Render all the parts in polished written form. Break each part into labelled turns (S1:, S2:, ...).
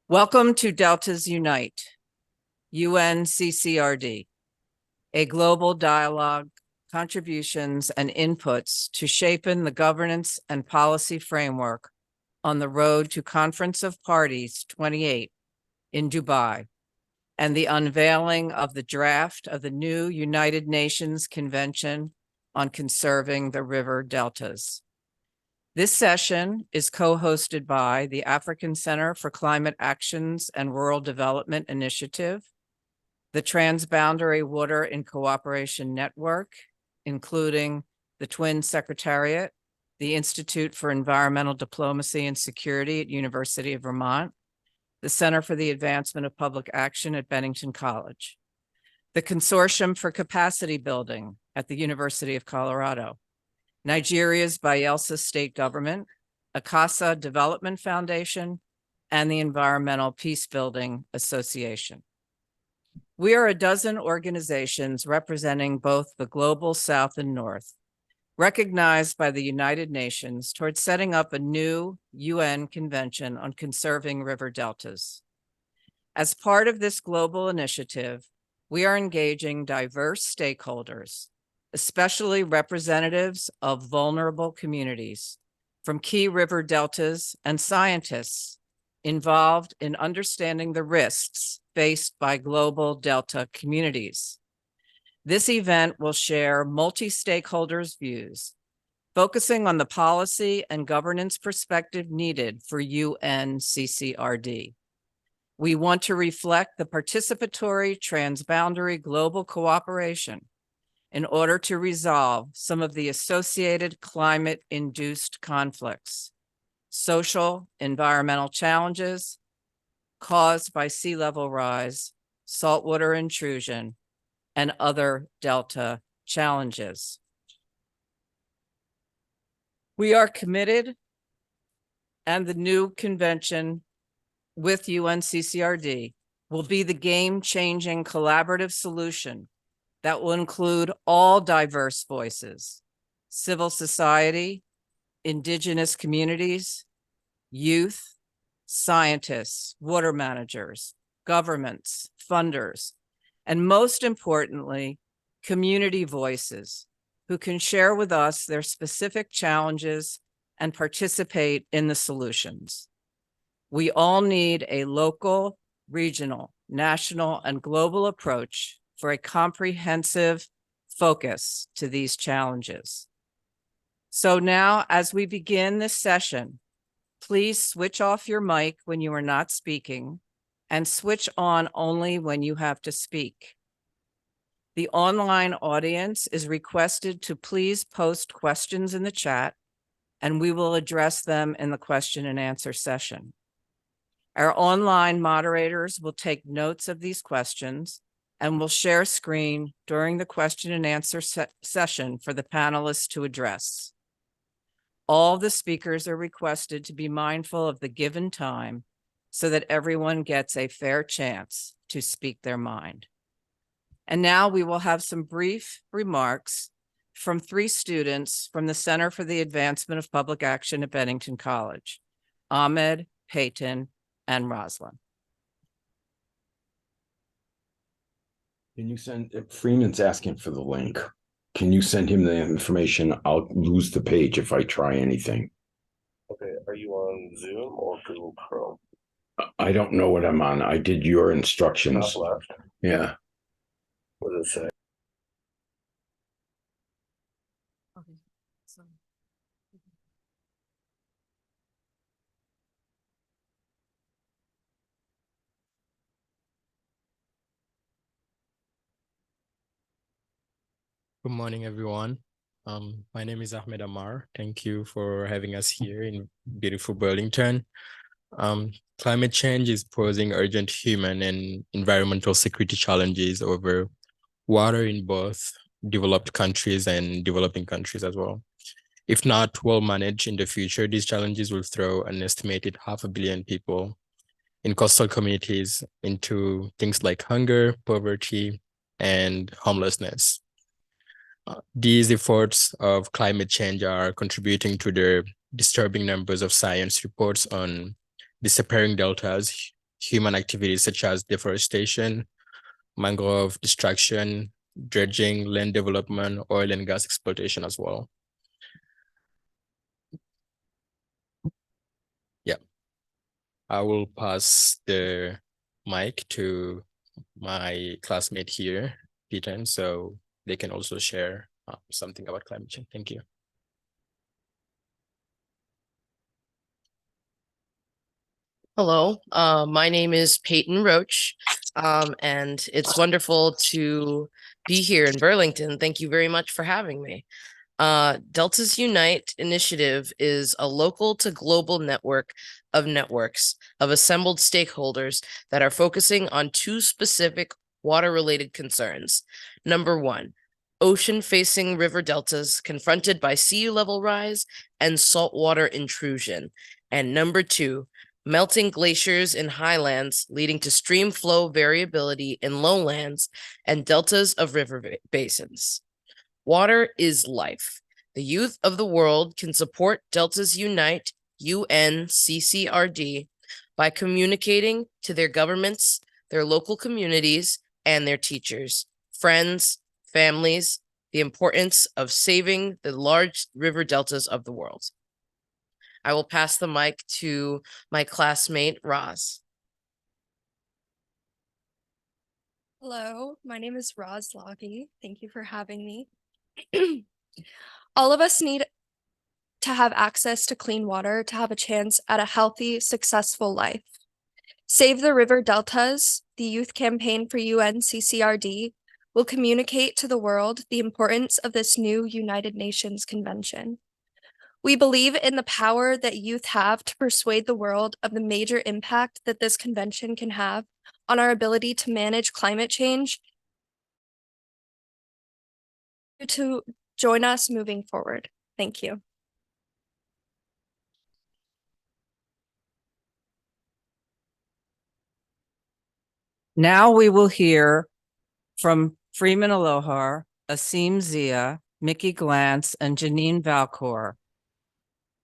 S1: Welcome to Deltas Unite, UNCCRD, a global dialogue, contributions, and inputs to shapen the governance and policy framework on the road to Conference of Parties 28 in Dubai, and the unveiling of the draft of the new United Nations Convention on Conserving the River Deltas. This session is co-hosted by the African Center for Climate Actions and Rural Development Initiative, the Transboundary Water and Cooperation Network, including the Twin Secretariat, the Institute for Environmental Diplomacy and Security at University of Vermont, the Center for the Advancement of Public Action at Bennington College, the Consortium for Capacity Building at the University of Colorado, Nigeria's Bayelsa State Government, Akasa Development Foundation, and the Environmental Peacebuilding Association. We are a dozen organizations representing both the global South and North, recognized by the United Nations towards setting up a new UN Convention on Conserving River Deltas. As part of this global initiative, we are engaging diverse stakeholders, especially representatives of vulnerable communities from key river deltas and scientists involved in understanding the risks faced by global delta communities. This event will share multi-stakeholders' views, focusing on the policy and governance perspective needed for UNCCRD. We want to reflect the participatory transboundary global cooperation in order to resolve some of the associated climate-induced conflicts, social, environmental challenges caused by sea level rise, saltwater intrusion, and other delta challenges. We are committed, and the new convention with UNCCRD will be the game-changing collaborative solution that will include all diverse voices, civil society, indigenous communities, youth, scientists, water managers, governments, funders, and most importantly, community voices who can share with us their specific challenges and participate in the solutions. We all need a local, regional, national, and global approach for a comprehensive focus to these challenges. So now, as we begin this session, please switch off your mic when you are not speaking and switch on only when you have to speak. The online audience is requested to please post questions in the chat, and we will address them in the question and answer session. Our online moderators will take notes of these questions and will share screen during the question and answer session for the panelists to address. All the speakers are requested to be mindful of the given time so that everyone gets a fair chance to speak their mind. And now we will have some brief remarks from three students from the Center for the Advancement of Public Action at Bennington College, Ahmed, Peyton, and Roslyn.
S2: Can you send, Freeman's asking for the link. Can you send him the information? I'll lose the page if I try anything.
S3: Okay, are you on Zoom or Google Chrome?
S2: I don't know what I'm on. I did your instructions.
S3: Top left.
S2: Yeah.
S3: What does it say?
S1: Okay, so.
S4: Good morning, everyone. My name is Ahmed Amar. Thank you for having us here in beautiful Burlington. Climate change is posing urgent human and environmental security challenges over water in both developed countries and developing countries as well. If not well managed in the future, these challenges will throw an estimated 500 million people in coastal communities into things like hunger, poverty, and homelessness. These efforts of climate change are contributing to the disturbing numbers of science reports on disappearing deltas, human activities such as deforestation, mangrove destruction, dredging, land development, oil and gas exploitation as well. Yeah, I will pass the mic to my classmate here, Peter, so they can also share something about climate change. Thank you.
S5: Hello, my name is Peyton Roach, and it's wonderful to be here in Burlington. Thank you very much for having me. Deltas Unite initiative is a local to global network of networks of assembled stakeholders that are focusing on two specific water-related concerns. Number one, ocean-facing river deltas confronted by sea level rise and saltwater intrusion. And number two, melting glaciers in highlands leading to stream flow variability in lowlands and deltas of river basins. Water is life. The youth of the world can support Deltas Unite, UNCCRD, by communicating to their governments, their local communities, and their teachers, friends, families, the importance of saving the large river deltas of the world. I will pass the mic to my classmate, Roz.
S6: Hello, my name is Roz Loggy. Thank you for having me. All of us need to have access to clean water to have a chance at a healthy, successful life. Save the River Deltas, the youth campaign for UNCCRD, will communicate to the world the importance of this new United Nations Convention. We believe in the power that youth have to persuade the world of the major impact that this convention can have on our ability to manage climate change, to join us moving forward. Thank you.
S1: Now we will hear from Freeman Alohar, Asim Zia, Mickey Glantz, and Janine Valcour.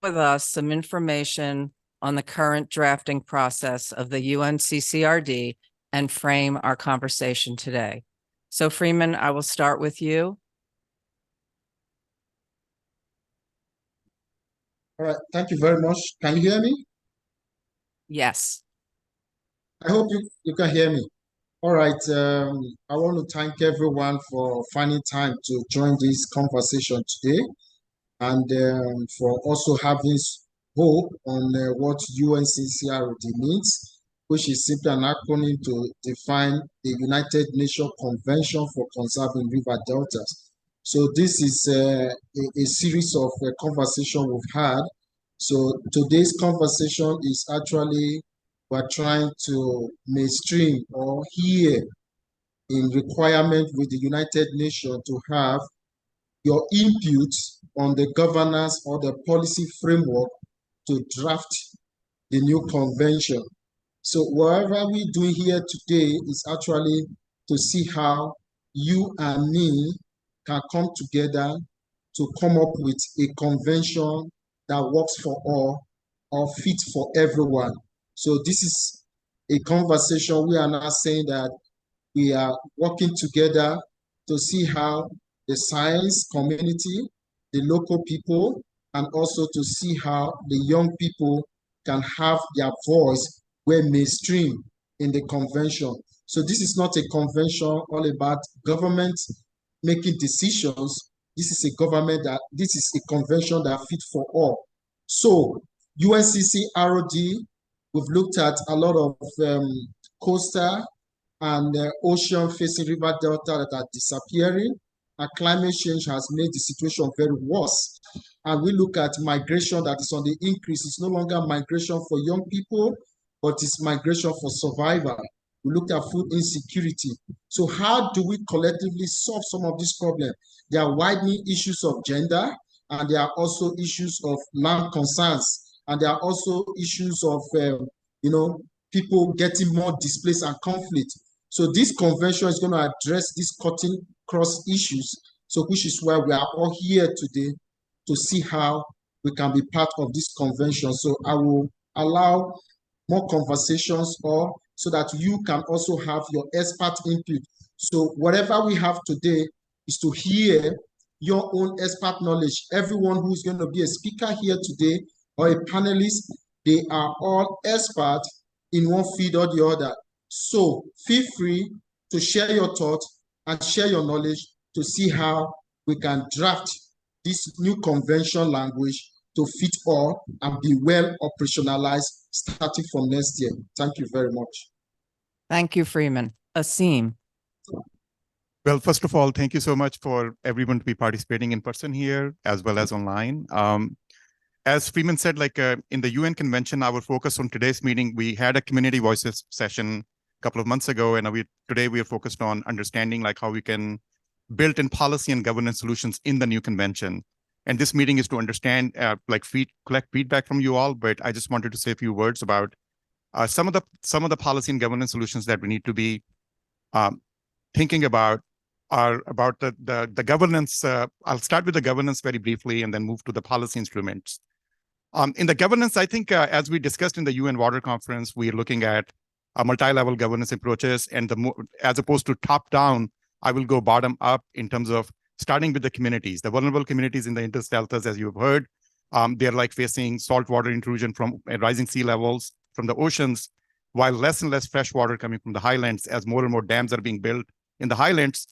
S1: With us some information on the current drafting process of the UNCCRD and frame our conversation today. So Freeman, I will start with you.
S7: All right, thank you very much. Can you hear me?
S1: Yes.
S7: I hope you can hear me. All right, I want to thank everyone for finding time to join this conversation today and for also having hope on what UNCCRD means, which is simply an acronym to define the United Nations Convention for Conserving River Deltas. So this is a series of conversation we've had. So today's conversation is actually we're trying to mainstream or hear in requirement with the United Nations to have your input on the governance or the policy framework to draft the new convention. So whatever we do here today is actually to see how you and me can come together to come up with a convention that works for all or fit for everyone. So this is a conversation we are now saying that we are working together to see how the science community, the local people, and also to see how the young people can have their voice where mainstream in the convention. So this is not a convention all about government making decisions. This is a convention that fits for all. So UNCCRD, we've looked at a lot of coastal and ocean-facing river delta that are disappearing, and climate change has made the situation very worse. And we look at migration that is on the increase. It's no longer migration for young people, but it's migration for survival. We looked at food insecurity. So how do we collectively solve some of these problems? There are widening issues of gender, and there are also issues of land concerns, and there are also issues of, people getting more displaced and conflict. So this convention is going to address these cutting cross issues, so which is why we are all here today to see how we can be part of this convention. So I will allow more conversations, or so that you can also have your expert input. So whatever we have today is to hear your own expert knowledge. Everyone who's going to be a speaker here today or a panelist, they are all experts in one field or the other. So feel free to share your thoughts and share your knowledge to see how we can draft this new convention language to fit all and be well operationalized starting from next year. Thank you very much.
S1: Thank you, Freeman. Asim.
S8: Well, first of all, thank you so much for everyone to be participating in person here as well as online. As Freeman said, like in the UN convention, our focus on today's meeting, we had a community voices session a couple of months ago, and today we are focused on understanding like how we can build in policy and governance solutions in the new convention. And this meeting is to understand, collect feedback from you all. But I just wanted to say a few words about some of the policy and governance solutions that we need to be thinking about are about the governance. I'll start with the governance very briefly and then move to the policy instruments. In the governance, I think as we discussed in the UN Water Conference, we are looking at multi-level governance approaches, and as opposed to top-down, I will go bottom-up in terms of starting with the communities, the vulnerable communities in the Indus deltas, as you've heard. They're like facing saltwater intrusion from rising sea levels from the oceans, while less and less fresh water coming from the highlands as more and more dams are being built in the highlands.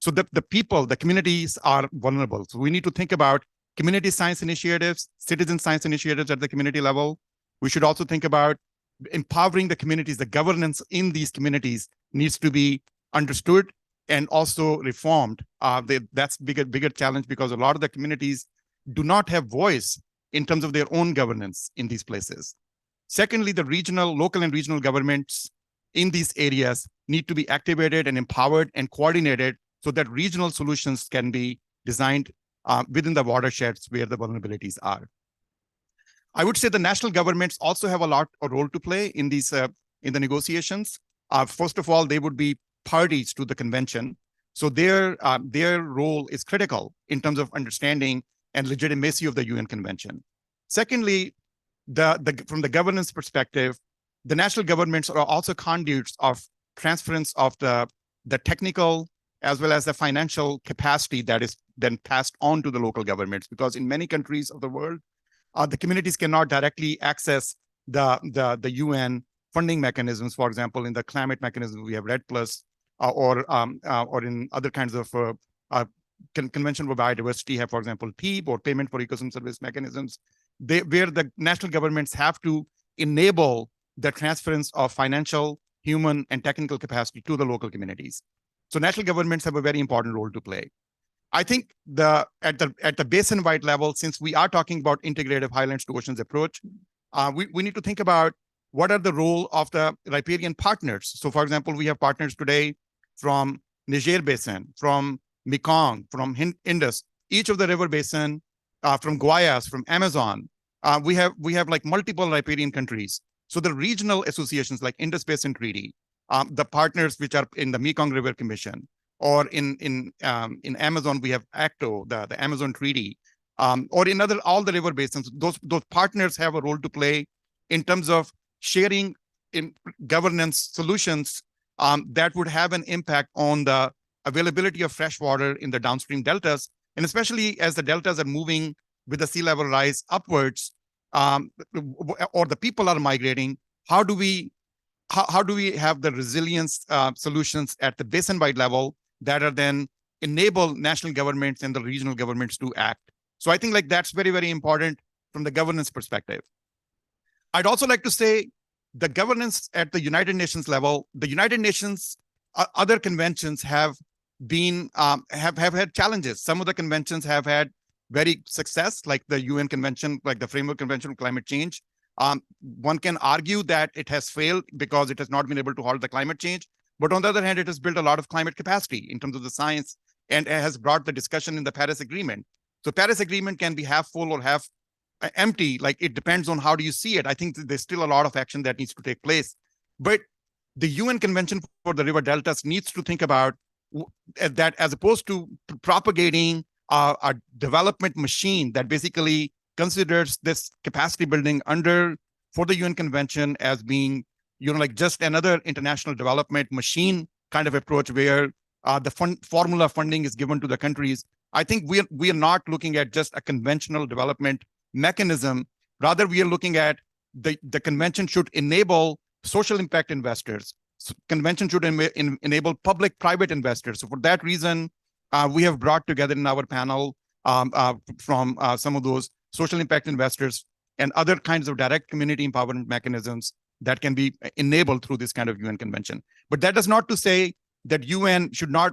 S8: So the people, the communities are vulnerable. So we need to think about community science initiatives, citizen science initiatives at the community level. We should also think about empowering the communities. The governance in these communities needs to be understood and also reformed. That's bigger challenge because a lot of the communities do not have voice in terms of their own governance in these places. Secondly, the local and regional governments in these areas need to be activated and empowered and coordinated so that regional solutions can be designed within the watersheds where the vulnerabilities are. I would say the national governments also have a role to play in these in the negotiations. First of all, they would be parties to the convention, so their role is critical in terms of understanding and legitimacy of the UN Convention. Secondly, from the governance perspective, the national governments are also conduits of transference of the technical as well as the financial capacity that is then passed on to the local governments, because in many countries of the world, the communities cannot directly access the UN funding mechanisms. For example, in the climate mechanism, we have REDD+, or in other kinds of Convention for Biodiversity have, for example, PEEB or Payment for Ecosystem Service mechanisms, where the national governments have to enable the transference of financial, human, and technical capacity to the local communities. So national governments have a very important role to play. I think at the basin-wide level, since we are talking about integrative highlands to oceans approach, we need to think about what are the role of the riparian partners. So for example, we have partners today from Niger Basin, from Mekong, from Indus, each of the river basin, from Guayas, from Amazon. We have like multiple riparian countries. So the regional associations like Indus Basin Treaty, the partners which are in the Mekong River Commission, or in Amazon, we have ACTO, the Amazon Treaty, or in all the river basins. Those partners have a role to play in terms of sharing in governance solutions that would have an impact on the availability of fresh water in the downstream deltas, and especially as the deltas are moving with the sea level rise upwards, or the people are migrating. How do we have the resilience solutions at the basin-wide level that are then enable national governments and the regional governments to act? So I think like that's very, very important from the governance perspective. I'd also like to say the governance at the United Nations level, the United Nations, other conventions have been have had challenges. Some of the conventions have had very success, like the UN Convention, like the Framework Convention on Climate Change. One can argue that it has failed because it has not been able to halt the climate change. But on the other hand, it has built a lot of climate capacity in terms of the science, and it has brought the discussion in the Paris Agreement. So Paris Agreement can be half full or half empty. Like it depends on how do you see it. I think there's still a lot of action that needs to take place. But the UN Convention for the River Deltas needs to think about that as opposed to propagating a development machine that basically considers this capacity building under for the UN Convention as being, like just another international development machine kind of approach where the formula funding is given to the countries. I think we are not looking at just a conventional development mechanism. Rather, we are looking at the convention should enable social impact investors. Convention should enable public-private investors. So for that reason, we have brought together in our panel from some of those social impact investors and other kinds of direct community empowerment mechanisms that can be enabled through this kind of UN convention. But that does not to say that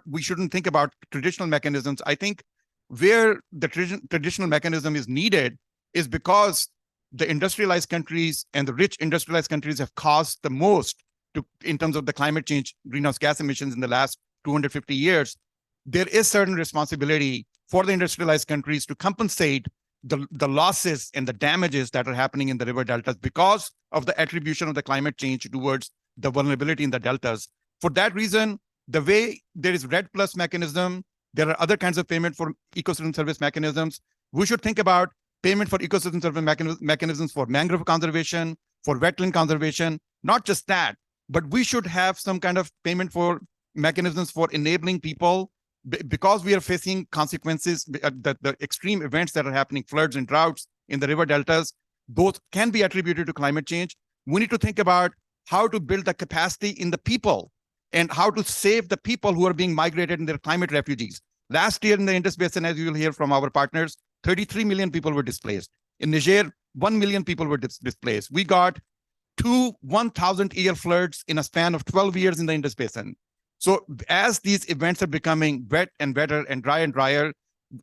S8: we shouldn't think about traditional mechanisms. I think where the traditional mechanism is needed is because the industrialized countries and the rich industrialized countries have caused the most in terms of the climate change greenhouse gas emissions in the last 250 years. There is certain responsibility for the industrialized countries to compensate the losses and the damages that are happening in the river deltas because of the attribution of the climate change towards the vulnerability in the deltas. For that reason, the way there is REDD+ mechanism, there are other kinds of payment for ecosystem service mechanisms. We should think about payment for ecosystem service mechanisms for mangrove conservation, for wetland conservation. Not just that, but we should have some kind of payment for mechanisms for enabling people, because we are facing consequences, the extreme events that are happening, floods and droughts in the river deltas, both can be attributed to climate change. We need to think about how to build the capacity in the people and how to save the people who are being migrated in their climate refugees. Last year in the Indus Basin, as you will hear from our partners, 33 million people were displaced. In Niger, 1 million people were displaced. We got 2 1,000-year floods in a span of 12 years in the Indus Basin. So as these events are becoming wet and wetter and drier,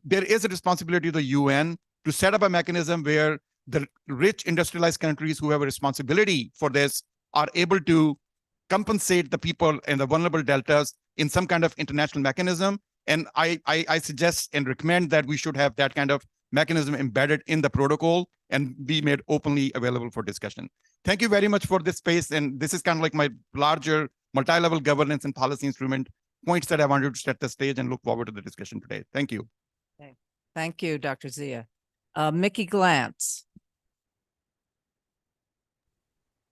S8: there is a responsibility of the UN to set up a mechanism where the rich industrialized countries who have a responsibility for this are able to compensate the people in the vulnerable deltas in some kind of international mechanism. And I suggest and recommend that we should have that kind of mechanism embedded in the protocol and be made openly available for discussion. Thank you very much for this space. And this is kind of like my larger multi-level governance and policy instrument points that I wanted to set the stage, and look forward to the discussion today. Thank you.
S1: Okay. Thank you, Dr. Zia. Mickey Glantz.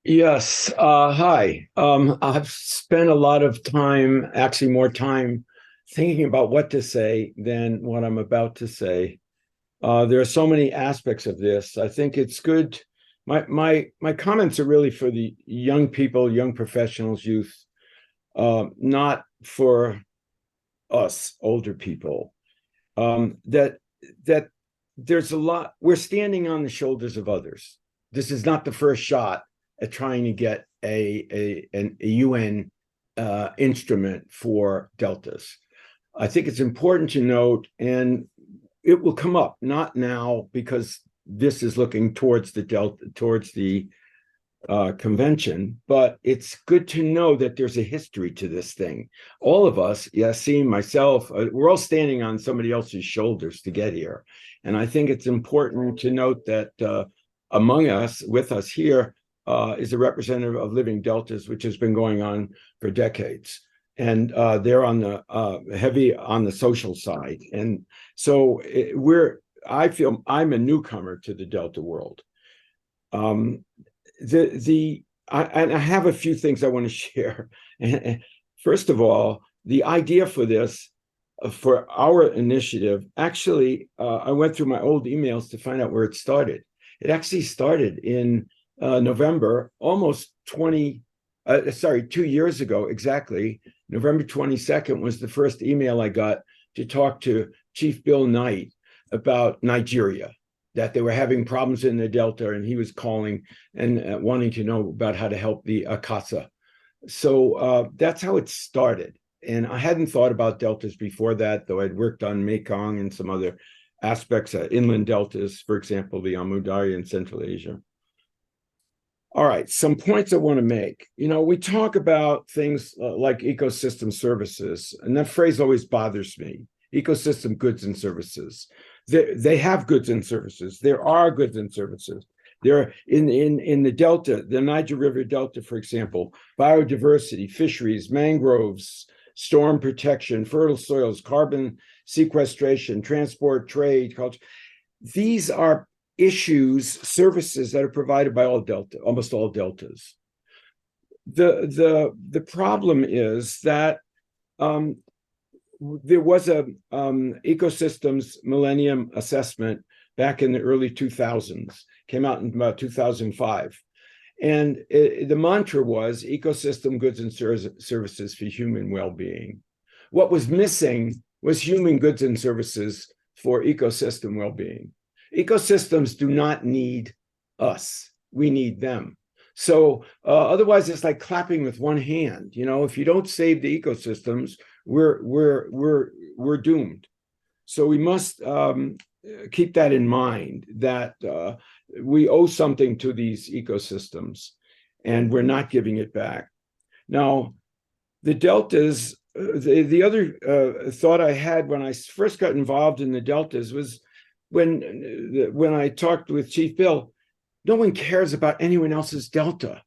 S2: Yes. Hi. I've spent a lot of time, actually more time, thinking about what to say than what I'm about to say. There are so many aspects of this. I think it's good. My comments are really for the young people, young professionals, youth, not for us older people. That there's a lot. We're standing on the shoulders of others. This is not the first shot at trying to get a UN instrument for deltas. I think it's important to note, and it will come up, not now because this is looking towards the delta, towards the convention, but it's good to know that there's a history to this thing. All of us, Yassine, myself, we're all standing on somebody else's shoulders to get here. And I think it's important to note that among us, with us here, is a representative of Living Deltas, which has been going on for decades. And they're on the heavy on the social side. And so I feel I'm a newcomer to the Delta world. I have a few things I want to share. First of all, the idea for this, for our initiative, actually, I went through my old emails to find out where it started. It actually started in November, almost 2 years ago, exactly. November 22nd was the first email I got to talk to Chief Bill Knight about Nigeria, that they were having problems in the Delta, and he was calling and wanting to know about how to help the Akasa. So that's how it started. And I hadn't thought about deltas before that, though I'd worked on Mekong and some other aspects, inland deltas, for example, the Amu Darya in Central Asia. All right, some points I want to make. You know, we talk about things like ecosystem services, and that phrase always bothers me. Ecosystem goods and services. They have goods and services. There are goods and services. There in the Delta, the Niger River Delta, for example, biodiversity, fisheries, mangroves, storm protection, fertile soils, carbon sequestration, transport, trade, culture. These are services that are provided by almost all deltas. The problem is that there was a ecosystems millennium assessment back in the early 2000s, came out in about 2005. And the mantra was ecosystem goods and services for human well-being. What was missing was human goods and services for ecosystem well-being. Ecosystems do not need us. We need them. So otherwise, it's like clapping with one hand. You know, if you don't save the ecosystems, we're doomed. So we must keep that in mind, that we owe something to these ecosystems, and we're not giving it back. Now, the deltas, the other thought I had when I first got involved in the deltas was when I talked with Chief Bill, no one cares about anyone else's delta.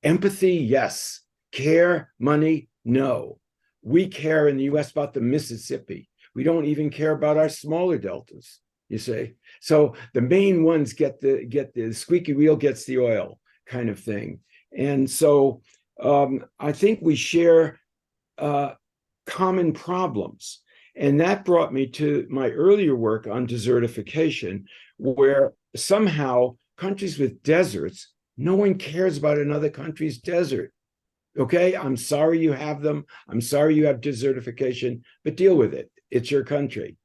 S2: Empathy, yes. Care, money, no. We care in the US about the Mississippi. We don't even care about our smaller deltas, you see. So the main ones get the squeaky wheel gets the oil kind of thing. And so I think we share common problems. And that brought me to my earlier work on desertification, where somehow countries with deserts, no one cares about another country's desert. Okay, I'm sorry you have them. I'm sorry you have desertification, but deal with it. It's your country.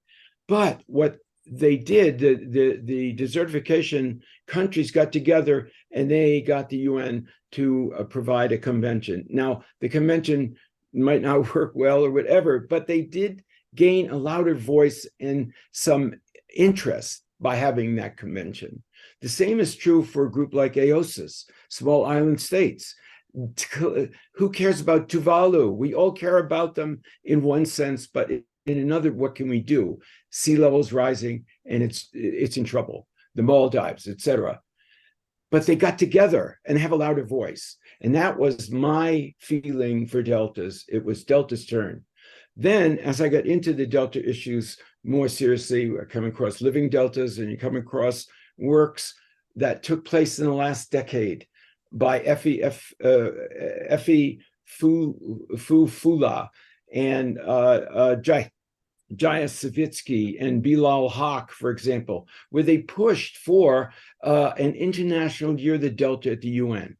S2: But what they did, the desertification countries got together and they got the UN to provide a convention. Now, the convention might not work well or whatever, but they did gain a louder voice and some interest by having that convention. The same is true for a group like AOSIS, small island states. Who cares about Tuvalu? We all care about them in one sense, but in another, what can we do? Sea levels rising, and it's in trouble. The Maldives, etc. But they got together and have a louder voice, and that was my feeling for deltas. It was delta's turn. Then, as I got into the delta issues more seriously, I come across living deltas, and you come across works that took place in the last decade by Effie Fufula and Jaya Savitsky and Bilal Haq, for example, where they pushed for an International Year of the Delta at the UN.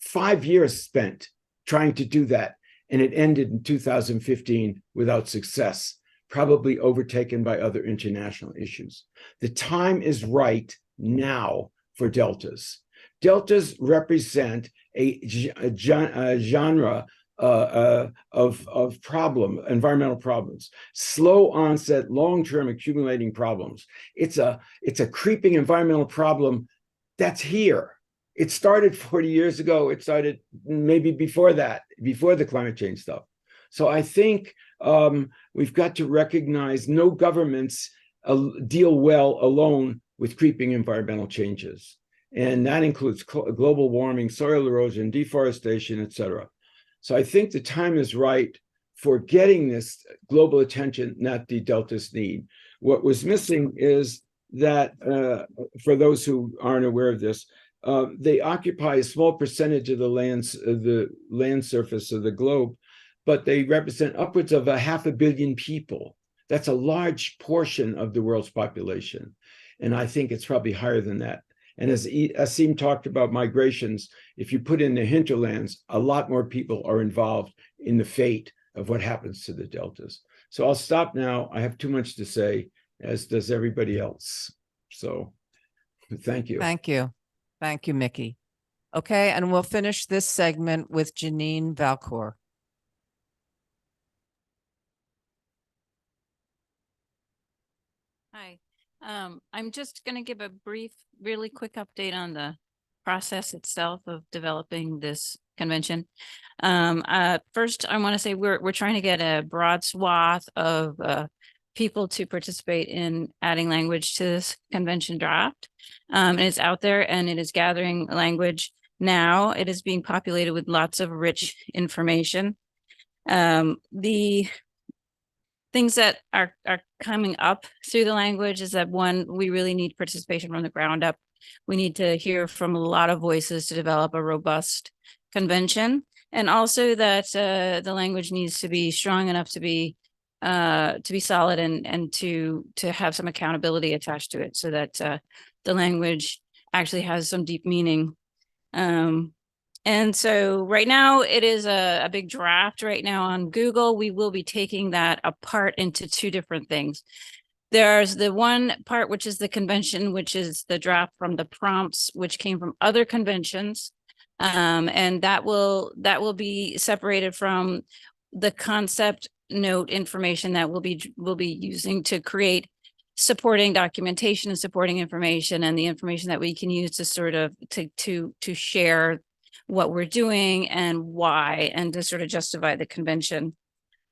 S2: 5 years spent trying to do that, and it ended in 2015 without success, probably overtaken by other international issues. The time is right now for deltas. Deltas represent a genre of environmental problems, slow onset, long-term accumulating problems. It's a creeping environmental problem that's here. It started 40 years ago. It started maybe before that, before the climate change stuff. So I think we've got to recognize no governments deal well alone with creeping environmental changes. And that includes global warming, soil erosion, deforestation, etc. So I think the time is right for getting this global attention that the deltas need. What was missing is that, for those who aren't aware of this, they occupy a small percentage of the land surface of the globe, but they represent upwards of 500 million people. That's a large portion of the world's population. And I think it's probably higher than that. And as Asim talked about migrations, if you put in the hinterlands, a lot more people are involved in the fate of what happens to the deltas. So I'll stop now. I have too much to say, as does everybody else. So thank you.
S1: Thank you. Thank you, Mickey. Okay, and we'll finish this segment with Janine Valcour.
S9: Hi, I'm just going to give a brief, really quick update on the process itself of developing this convention. First, I want to say we're trying to get a broad swath of people to participate in adding language to this convention draft. And it's out there and it is gathering language now. It is being populated with lots of rich information. The things that are coming up through the language is that one, we really need participation from the ground up. We need to hear from a lot of voices to develop a robust convention, and also that the language needs to be strong enough to be solid and to have some accountability attached to it, so that the language actually has some deep meaning. And so right now it is a big draft right now on Google. We will be taking that apart into two different things. There's the one part, which is the convention, which is the draft from the prompts, which came from other conventions. And that will be separated from the concept note information that we'll be using to create supporting documentation and supporting information, and the information that we can use to sort of to share what we're doing and why, and to sort of justify the convention.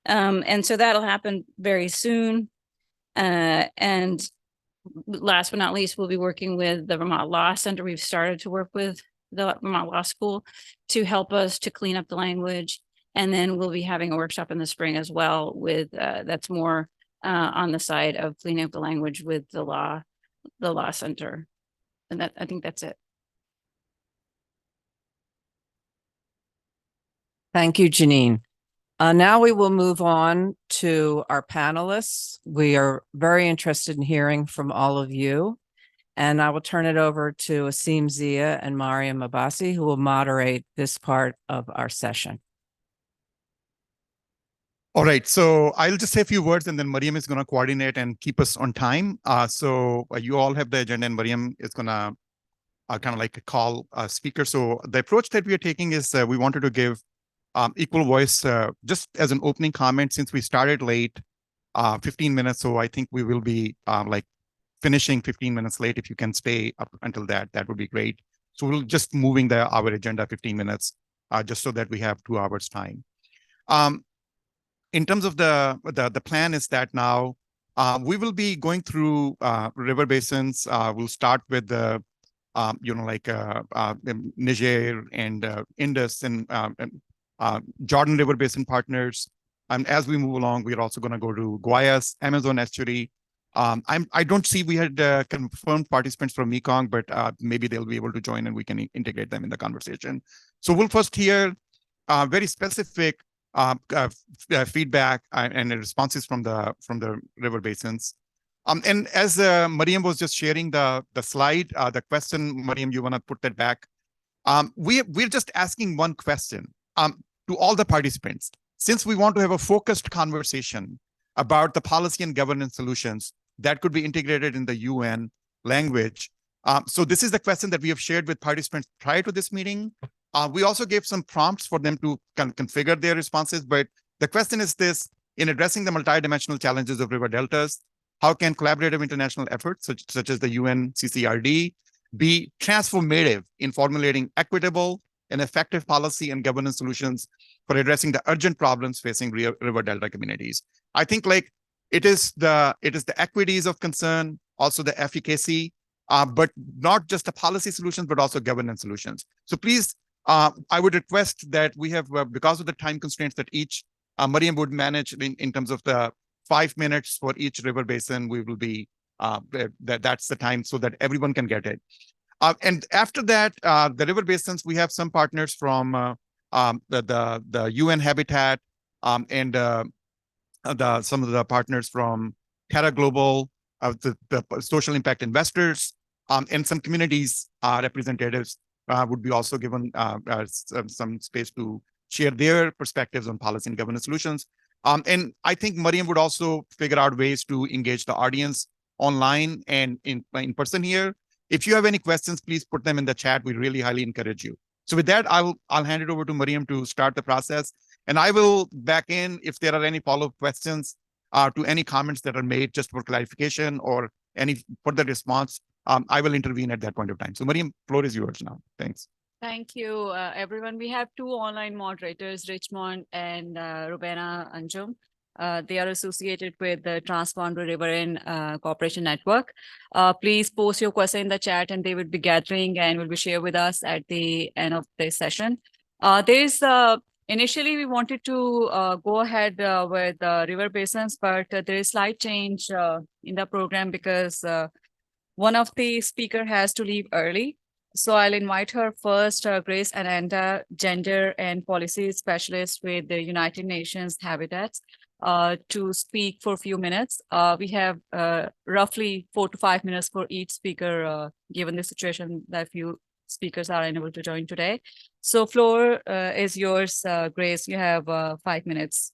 S9: And so that'll happen very soon. And last but not least, we'll be working with the Vermont Law Center. We've started to work with the Vermont Law School to help us to clean up the language. And then we'll be having a workshop in the spring as well with that's more on the side of cleaning up the language with the Law Center. And I think that's it.
S1: Thank you, Janine. Now we will move on to our panelists. We are very interested in hearing from all of you. And I will turn it over to Asim Zia and Mariam Abbasi, who will moderate this part of our session.
S8: All right, so I'll just say a few words and then Mariam is going to coordinate and keep us on time. So you all have the agenda and Mariam is going to kind of like call a speaker. So the approach that we are taking is we wanted to give equal voice just as an opening comment, since we started late, 15 minutes. So I think we will be like finishing 15 minutes late. If you can stay up until that would be great. So we'll just moving our agenda 15 minutes just so that we have 2 hours time. In terms of the plan is that now we will be going through river basins. We'll start with the Niger and Indus and Jordan River Basin partners. And as we move along, we're also going to go to Guayas, Amazon estuary. I don't see we had confirmed participants from Mekong, but maybe they'll be able to join and we can integrate them in the conversation. So we'll first hear very specific feedback and responses from the river basins. And as Mariam was just sharing the slide, the question, Mariam, you want to put that back? We're just asking one question to all the participants. Since we want to have a focused conversation about the policy and governance solutions that could be integrated in the UN language. So this is the question that we have shared with participants prior to this meeting. We also gave some prompts for them to configure their responses, but the question is this: in addressing the multidimensional challenges of river deltas, how can collaborative international efforts such as the UNCCRD be transformative in formulating equitable and effective policy and governance solutions for addressing the urgent problems facing river delta communities? I think like it is the equities of concern, also the efficacy, but not just the policy solutions, but also governance solutions. So please, I would request that we have, because of the time constraints that each Mariam would manage in terms of the 5 minutes for each river basin, we will be, that's the time so that everyone can get it. And after that, the river basins, we have some partners from the UN Habitat and some of the partners from Terra Global, the social impact investors, and some communities representatives would be also given some space to share their perspectives on policy and governance solutions. And I think Mariam would also figure out ways to engage the audience online and in person here. If you have any questions, please put them in the chat. We really highly encourage you. So with that, I'll hand it over to Mariam to start the process. And I will back in if there are any follow-up questions to any comments that are made just for clarification or any further response. I will intervene at that point of time. So Mariam, floor is yours now. Thanks.
S10: Thank you, everyone. We have 2 online moderators, Richmond and Rubena Anjum. They are associated with the Transboundary Riverine Cooperation Network. Please post your question in the chat and they will be gathering and will be shared with us at the end of the session. There is Initially, we wanted to go ahead with river basins, but there is slight change in the program because one of the speaker has to leave early. So I'll invite her first, Grace Ananda, Gender and Policy Specialist with the United Nations Habitats, to speak for a few minutes. We have roughly 4 to 5 minutes for each speaker, given the situation that few speakers are unable to join today. So floor is yours, Grace. You have 5 minutes.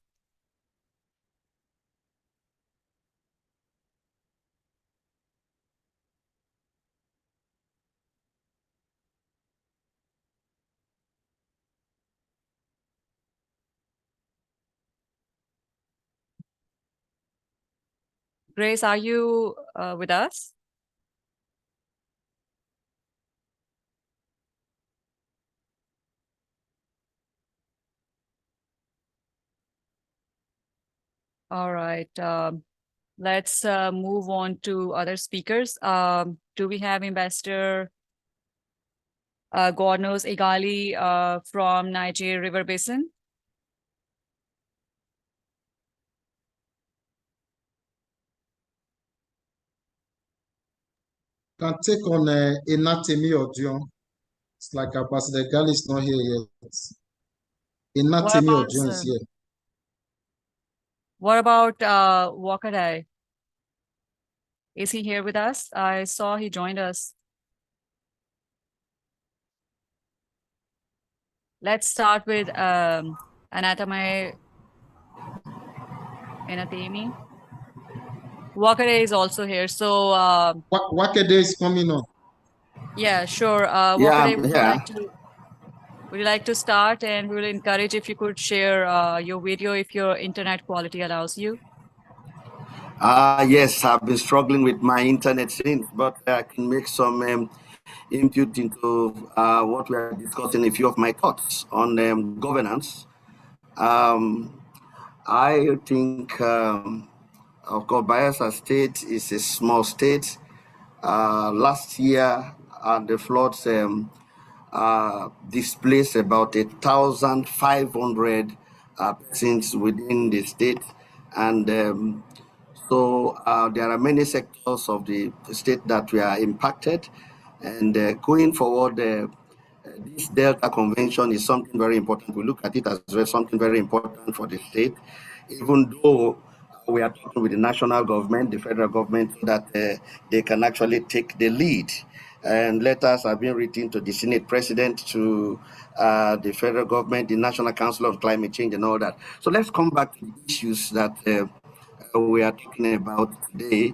S10: Grace, are you with us? All right. Let's move on to other speakers. Do we have Ambassador Godnos Igali from Niger River Basin?
S7: Can take on Inatemi Odion. It's like Ambassador Gali is not here yet. Inatemi Odion is here.
S10: What about Wakadai? Is he here with us? I saw he joined us. Let's start with Anatemi Inatemi. Wakadai is also here. So
S7: Wakadai is coming on.
S10: Yeah, sure. Wakadai, would you like to start? And we will encourage if you could share your video if your internet quality allows you.
S11: Yes, I've been struggling with my internet since, but I can make some input into what we are discussing, a few of my thoughts on governance. I think, of course, Bayelsa State is a small state. Last year, the floods displaced about 1,500 persons within the state, and so there are many sectors of the state that we are impacted, and going forward, this Delta Convention is something very important. We look at it as well, something very important for the state, even though we are talking with the national government, the federal government, so that they can actually take the lead. And letters have been written to the Senate President, to the federal government, the National Council on Climate Change, and all that. So let's come back to the issues that we are talking about today.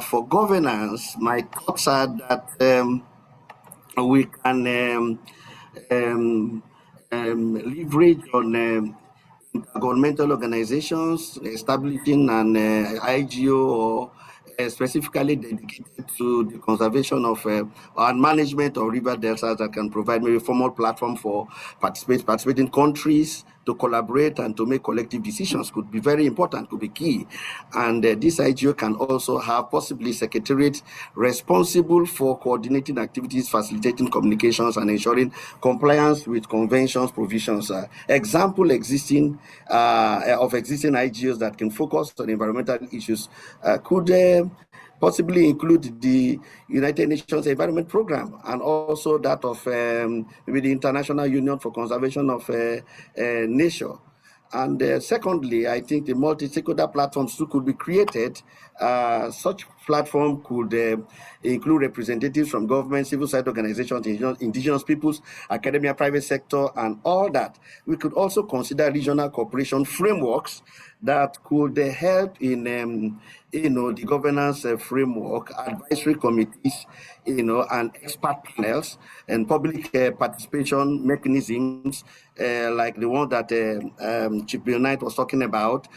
S11: For governance, my thoughts are that we can leverage on governmental organizations, establishing an IGO or specifically dedicated to the conservation of and management of river deltas that can provide maybe a formal platform for participating countries to collaborate and to make collective decisions could be very important, could be key. And this IGO can also have possibly secretariat responsible for coordinating activities, facilitating communications, and ensuring compliance with conventions provisions. Example of existing IGOs that can focus on environmental issues could possibly include the United Nations Environment Program and also that of maybe the International Union for Conservation of Nature. And secondly, I think the multi-stakeholder platforms too could be created. Such platform could include representatives from government, civil society organizations, indigenous peoples, academia, private sector, and all that. We could also consider regional cooperation frameworks that could help in the governance framework, advisory committees, and expert panels and public participation mechanisms like the one that Chief Bill Knight was talking about,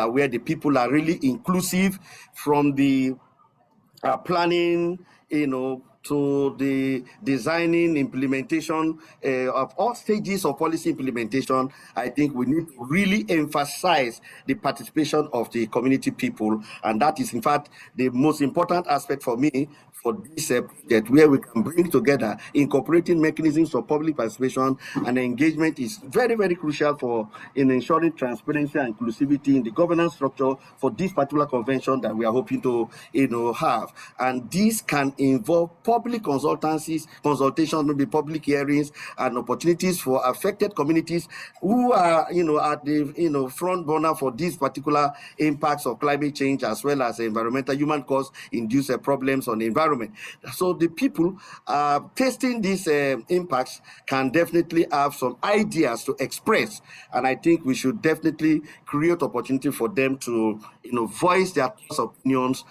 S11: where the people are really inclusive from the planning, to the designing, implementation of all stages of policy implementation, I think we need to really emphasize the participation of the community people. And that is, in fact, the most important aspect for me for this project, where we can bring together incorporating mechanisms of public participation and engagement is very, very crucial for in ensuring transparency and inclusivity in the governance structure for this particular convention that we are hoping to have. And this can involve public consultations, maybe public hearings and opportunities for affected communities who are at the front burner for these particular impacts of climate change, as well as environmental human cause induced problems on the environment. So the people tasting these impacts can definitely have some ideas to express, and I think we should definitely create opportunity for them to voice their thoughts, opinions,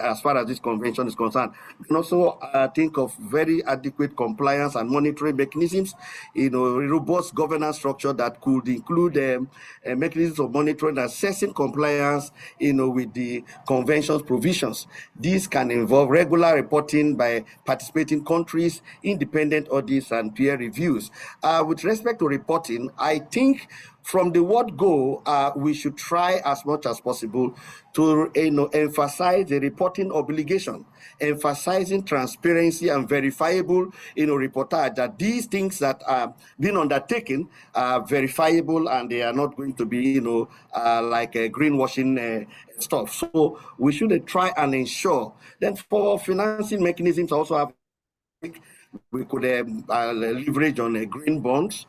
S11: as far as this convention is concerned. And also think of very adequate compliance and monitoring mechanisms, robust governance structure that could include mechanisms of monitoring and assessing compliance, with the convention's provisions. These can involve regular reporting by participating countries, independent audits, and peer reviews. With respect to reporting, I think from the word go, we should try as much as possible to emphasize the reporting obligation, emphasizing transparency and verifiable reportage, that these things that are being undertaken are verifiable and they are not going to be like greenwashing stuff. So we should try and ensure. Then for financing mechanisms, also have we could leverage on green bonds.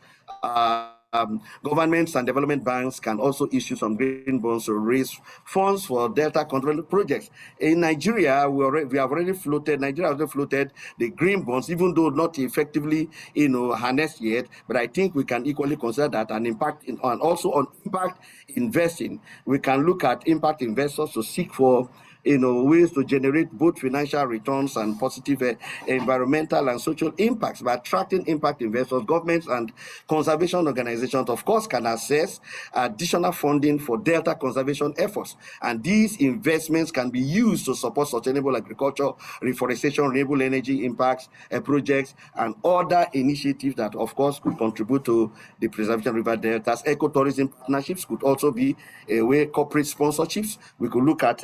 S11: Governments and development banks can also issue some green bonds to raise funds for Delta control projects. In Nigeria, we have already floated. Nigeria has already floated the green bonds, even though not effectively, harnessed yet. But I think we can equally consider that an impact and also on impact investing. We can look at impact investors to seek for ways to generate both financial returns and positive environmental and social impacts by attracting impact investors. Governments and conservation organizations, of course, can access additional funding for Delta conservation efforts. And these investments can be used to support sustainable agriculture, reforestation, renewable energy impacts, projects, and other initiatives that, of course, could contribute to the preservation of river deltas. Ecotourism partnerships could also be a way, corporate sponsorships. We could look at,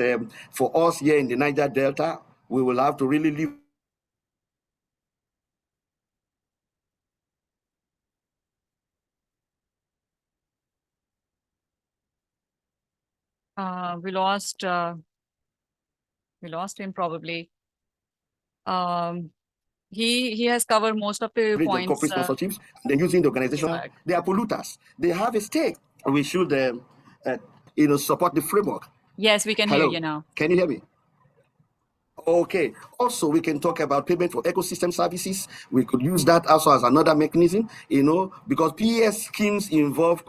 S11: for us here in the Niger Delta, we will have to really live.
S10: We lost him probably. He has covered most of the points.
S11: Corporate sponsorships, and then using the organization, they are polluters. They have a stake. We should, support the framework.
S10: Yes, we can hear you now.
S11: Can you hear me? Okay. Also, we can talk about payment for ecosystem services. We could use that also as another mechanism, because PES schemes involve,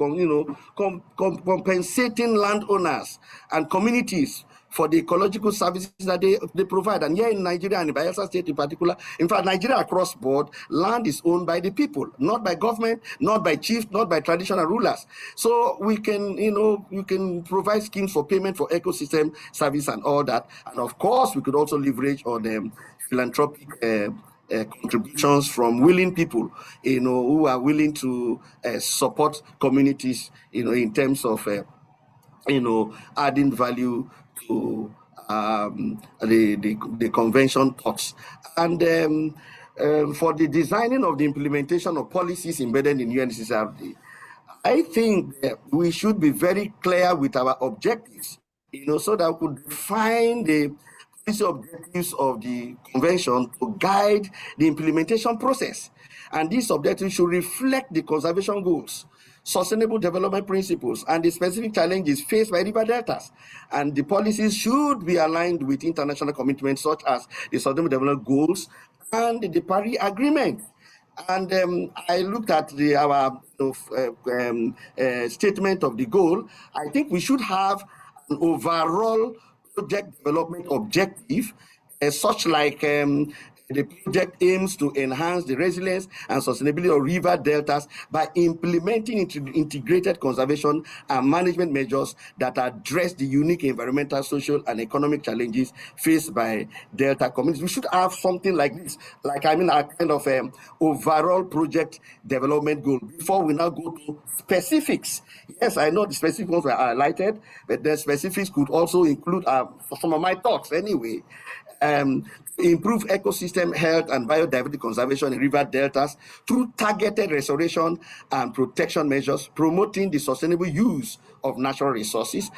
S11: compensating landowners and communities for the ecological services that they provide. And here in Nigeria and in Bayelsa State in particular, in fact, Nigeria across board, land is owned by the people, not by government, not by chiefs, not by traditional rulers. So we can, you can provide schemes for payment for ecosystem service and all that. And of course, we could also leverage on philanthropic contributions from willing people, who are willing to support communities, in terms of, adding value to the convention talks. And for the designing of the implementation of policies embedded in UNCCRD, I think we should be very clear with our objectives, so that we could define the policy objectives of the convention to guide the implementation process. And these objectives should reflect the conservation goals, sustainable development principles, and the specific challenges faced by river deltas. And the policies should be aligned with international commitments such as the Sustainable Development Goals and the Paris Agreement. And I looked at our statement of the goal. I think we should have an overall project development objective, such like The project aims to enhance the resilience and sustainability of river deltas by implementing integrated conservation and management measures that address the unique environmental, social, and economic challenges faced by delta communities. We should have something like this, like a kind of overall project development goal before we now go to specifics. Yes, I know the specific ones were highlighted, but the specifics could also include some of my thoughts anyway. Improve ecosystem health and biodiversity conservation in river deltas through targeted restoration and protection measures, promoting the sustainable use of natural resources,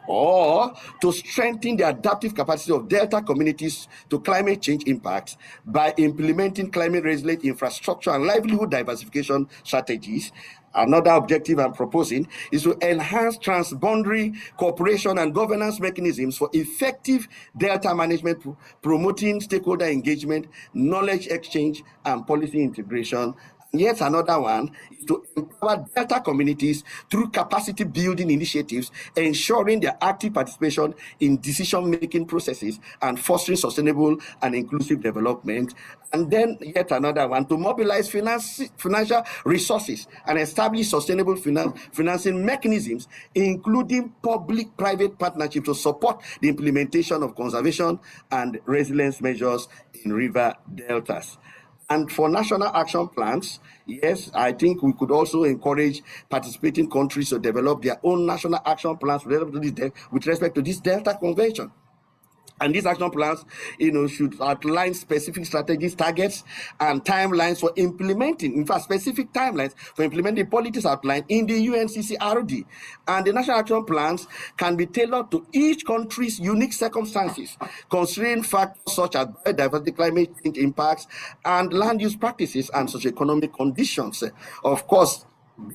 S11: or to strengthen the adaptive capacity of delta communities to climate change impacts by implementing climate resilient infrastructure and livelihood diversification strategies. Another objective I'm proposing is to enhance transboundary cooperation and governance mechanisms for effective delta management, promoting stakeholder engagement, knowledge exchange, and policy integration. Yet another one is to empower delta communities through capacity building initiatives, ensuring their active participation in decision-making processes and fostering sustainable and inclusive development. And then yet another one, to mobilize financial resources and establish sustainable financing mechanisms, including public-private partnerships to support the implementation of conservation and resilience measures in river deltas. And for national action plans, yes, I think we could also encourage participating countries to develop their own national action plans with respect to this Delta Convention. And these action plans, should outline specific strategies, targets, and timelines for implementing, in fact, specific timelines for implementing policies outlined in the UNCCRD. And the national action plans can be tailored to each country's unique circumstances, considering factors such as biodiversity, climate change impacts, and land use practices and socioeconomic conditions. Of course,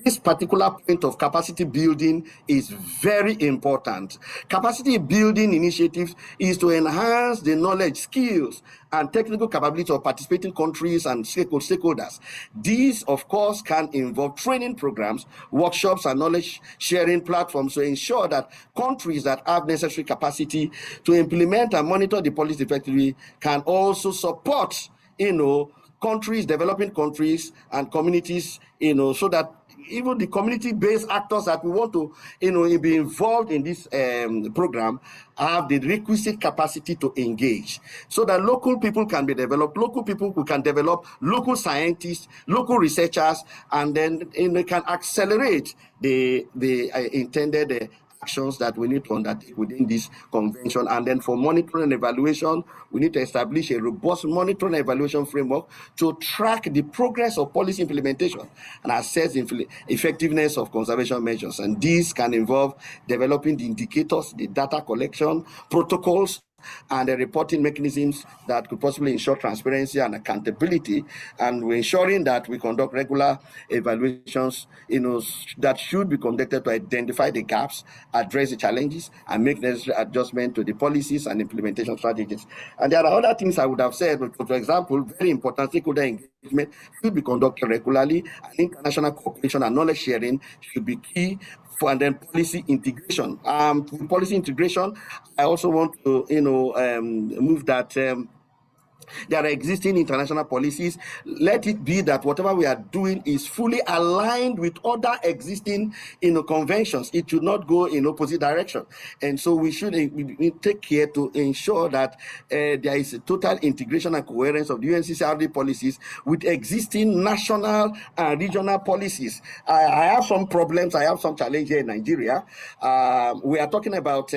S11: this particular point of capacity building is very important. Capacity building initiatives is to enhance the knowledge, skills, and technical capability of participating countries and stakeholders. These, of course, can involve training programs, workshops, and knowledge sharing platforms to ensure that countries that have necessary capacity to implement and monitor the policy effectively can also support, countries, developing countries and communities, so that even the community-based actors that we want to, be involved in this program have the requisite capacity to engage, so that local people can be developed, local people who can develop local scientists, local researchers, and then can accelerate the intended actions that we need to undertake within this convention. And then for monitoring and evaluation, we need to establish a robust monitoring and evaluation framework to track the progress of policy implementation and assess the effectiveness of conservation measures. And these can involve developing the indicators, the data collection, protocols, and the reporting mechanisms that could possibly ensure transparency and accountability. And we're ensuring that we conduct regular evaluations, that should be conducted to identify the gaps, address the challenges, and make necessary adjustment to the policies and implementation strategies. And there are other things I would have said, but for example, very important stakeholder engagement should be conducted regularly, and international cooperation and knowledge sharing should be key. And then policy integration. Policy integration, I also want to, move that there are existing international policies. Let it be that whatever we are doing is fully aligned with other existing, conventions. It should not go in opposite direction. And so we should take care to ensure that there is a total integration and coherence of the UNCCRD policies with existing national and regional policies. I have some problems. I have some challenges here in Nigeria. We are talking about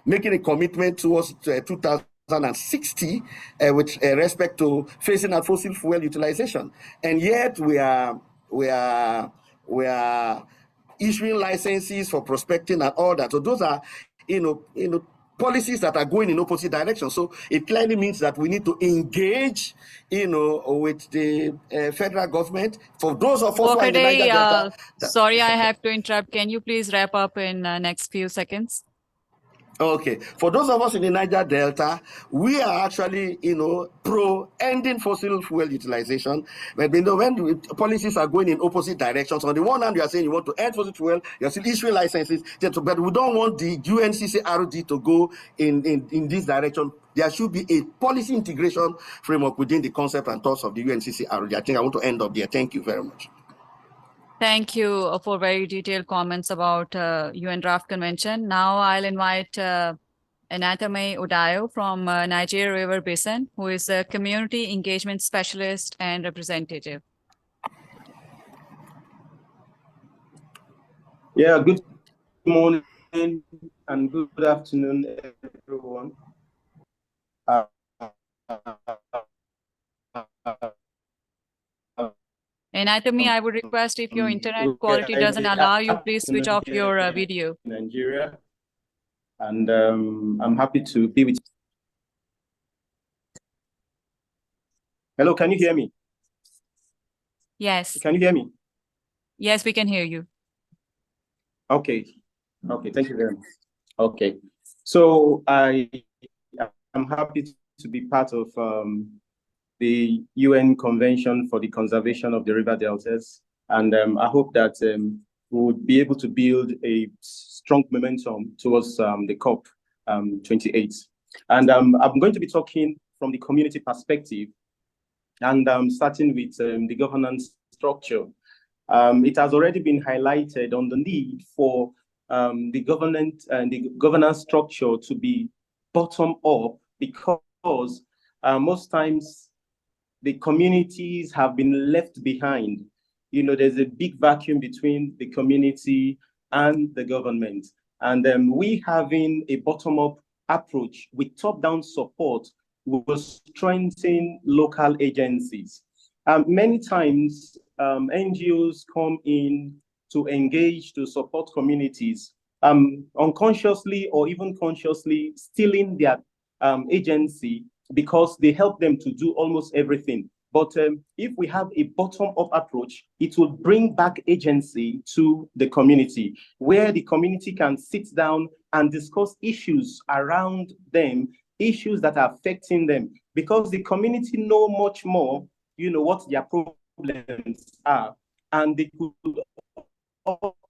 S11: making a commitment towards 2060 with respect to phasing out fossil fuel utilization, and yet we are issuing licenses for prospecting and all that. So those are policies that are going in opposite directions. So it clearly means that we need to engage, with the federal government. For those of us who are in the Niger Delta,
S10: sorry, I have to interrupt. Can you please wrap up in next few seconds?
S11: Okay, for those of us in the Niger Delta, we are actually, pro-ending fossil fuel utilization. But when the policies are going in opposite directions, on the one hand, you are saying you want to end fossil fuel, you're still issuing licenses, but we don't want the UNCCRD to go in this direction. There should be a policy integration framework within the concept and thoughts of the UNCCRD. I think I want to end up there. Thank you very much.
S10: Thank you for very detailed comments about UN Draft Convention. Now I'll invite Anatome Odayo from Niger River Basin, who is a community engagement specialist and representative.
S12: Yeah, good morning and good afternoon, everyone.
S10: Anatomy, I would request if your internet quality doesn't allow you, please switch off your video.
S12: Nigeria, and I'm happy to be with you. Hello, can you hear me?
S10: Yes.
S12: Can you hear me?
S10: Yes, we can hear you.
S12: Okay. Okay, thank you very much. Okay. So I'm happy to be part of the UN Convention for the Conservation of the River Deltas. And I hope that we would be able to build a strong momentum towards the COP28. And I'm going to be talking from the community perspective, and starting with the governance structure. It has already been highlighted on the need for the governance structure to be bottom up, because most times the communities have been left behind. You know, there's a big vacuum between the community and the government. And we having a bottom-up approach with top-down support will strengthen local agencies. Many times, NGOs come in to engage, to support communities, unconsciously or even consciously stealing their agency, because they help them to do almost everything. But if we have a bottom-up approach, it will bring back agency to the community, where the community can sit down and discuss issues around them, issues that are affecting them, because the community know much more, you know, what their problems are, and they could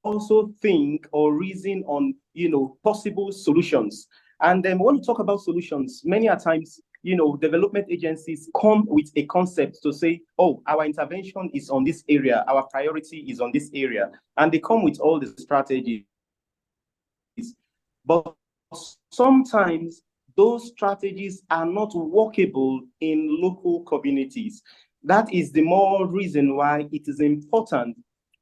S12: also think or reason on, you know, possible solutions. And then when we talk about solutions, many a times, you know, development agencies come with a concept to say, oh, our intervention is on this area, our priority is on this area, and they come with all the strategies. But sometimes those strategies are not workable in local communities. That is the more reason why it is important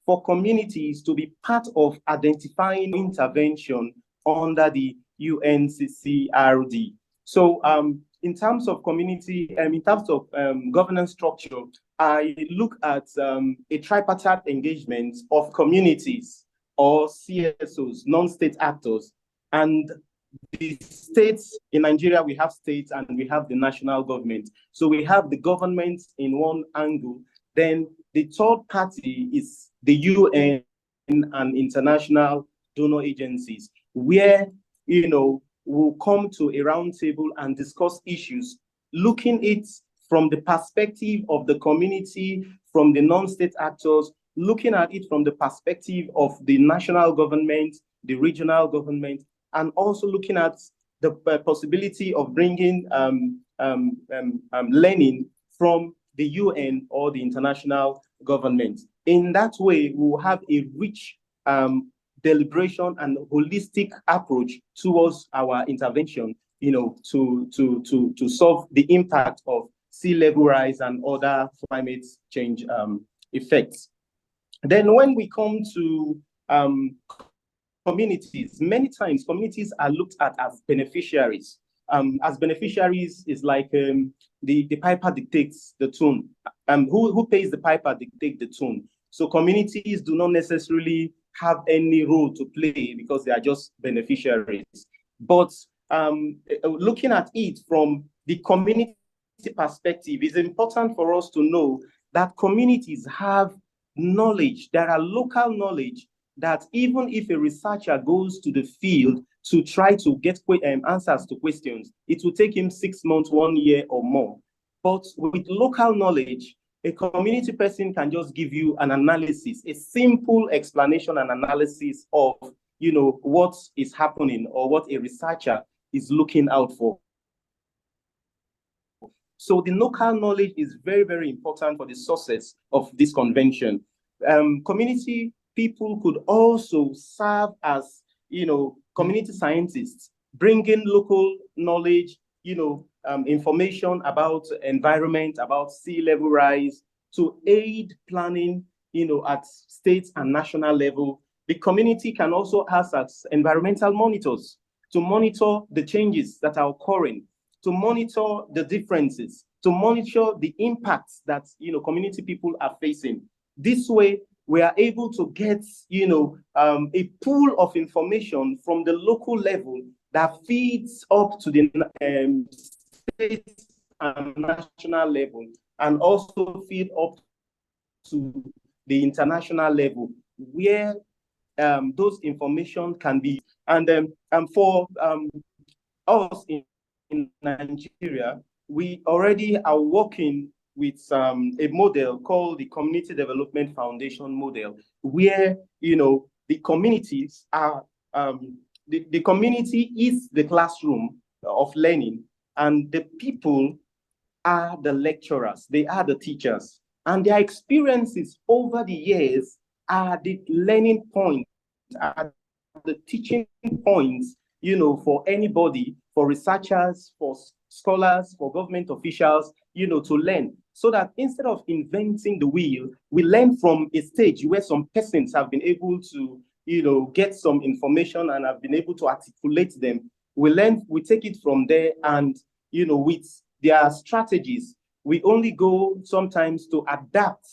S12: for communities to be part of identifying intervention under the UNCCRD. So in terms of community, in terms of governance structure, I look at a tripartite engagement of communities or CSOs, non-state actors, and the states. In Nigeria, we have states and we have the national government. So we have the government in one angle, then the third party is the UN and international donor agencies, where, you know, we'll come to a round table and discuss issues, looking at it from the perspective of the community, from the non-state actors, looking at it from the perspective of the national government, the regional government, and also looking at the possibility of bringing learning from the UN or the international government. In that way, we will have a rich deliberation and holistic approach towards our intervention, you know, to solve the impact of sea level rise and other climate change effects. Then when we come to communities, many times communities are looked at as beneficiaries. As beneficiaries is like the piper dictates the tune. Who pays the piper dictates the tune. So communities do not necessarily have any role to play because they are just beneficiaries. But looking at it from the community perspective, it's important for us to know that communities have knowledge. There are local knowledge that even if a researcher goes to the field to try to get answers to questions, it will take him 6 months, 1 year or more. But with local knowledge, a community person can just give you an analysis, a simple explanation and analysis of, you know, what is happening or what a researcher is looking out for. So the local knowledge is very, very important for the success of this convention. Community people could also serve as, community scientists, bringing local knowledge, information about environment, about sea level rise, to aid planning, at state and national level. The community can also act as environmental monitors to monitor the changes that are occurring, to monitor the differences, to monitor the impacts that community people are facing. This way, we are able to get a pool of information from the local level that feeds up to the state and national level, and also feed up to the international level, where those information can be. And for us in Nigeria, we already are working with a model called the Community Development Foundation model, where the communities are the community is the classroom of learning, and the people are the lecturers, they are the teachers, and their experiences over the years are the learning points, are the teaching points, for anybody, for researchers, for scholars, for government officials, to learn. So that instead of inventing the wheel, we learn from a stage where some persons have been able to, get some information and have been able to articulate them. We learn, we take it from there, and, with their strategies, we only go sometimes to adapt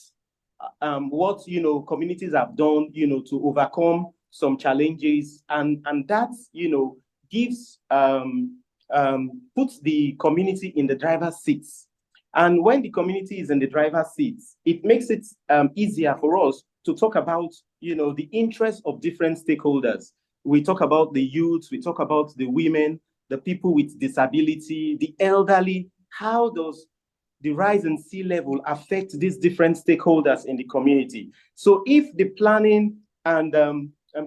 S12: what, communities have done, to overcome some challenges, and that, gives, puts the community in the driver's seats. And when the community is in the driver's seats, it makes it easier for us to talk about, the interests of different stakeholders. We talk about the youth, we talk about the women, the people with disability, the elderly. How does the rise in sea level affect these different stakeholders in the community? So if the planning and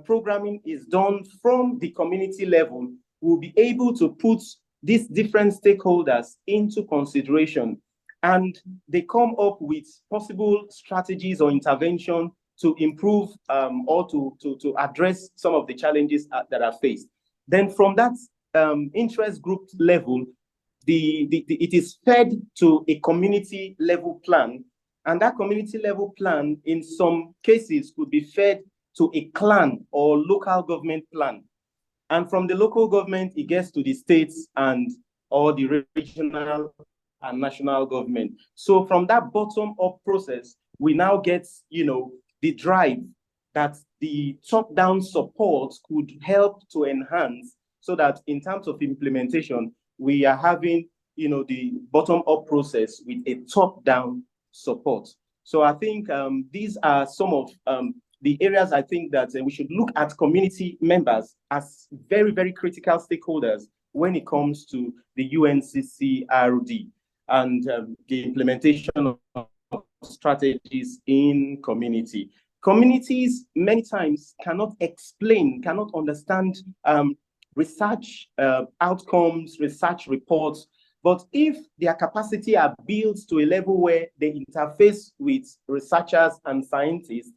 S12: programming is done from the community level, we'll be able to put these different stakeholders into consideration, and they come up with possible strategies or intervention to improve or to address some of the challenges that are faced. Then from that interest group level, it is fed to a community level plan, and that community level plan in some cases could be fed to a clan or local government plan. And from the local government, it gets to the states and or the regional and national government. So from that bottom-up process, we now get, the drive that the top-down support could help to enhance, so that in terms of implementation, we are having, the bottom-up process with a top-down support. So I think these are some of the areas I think that we should look at community members as very, very critical stakeholders when it comes to the UNCCRD and the implementation of strategies in community. Communities many times cannot explain, cannot understand research outcomes, research reports, but if their capacity are built to a level where they interface with researchers and scientists,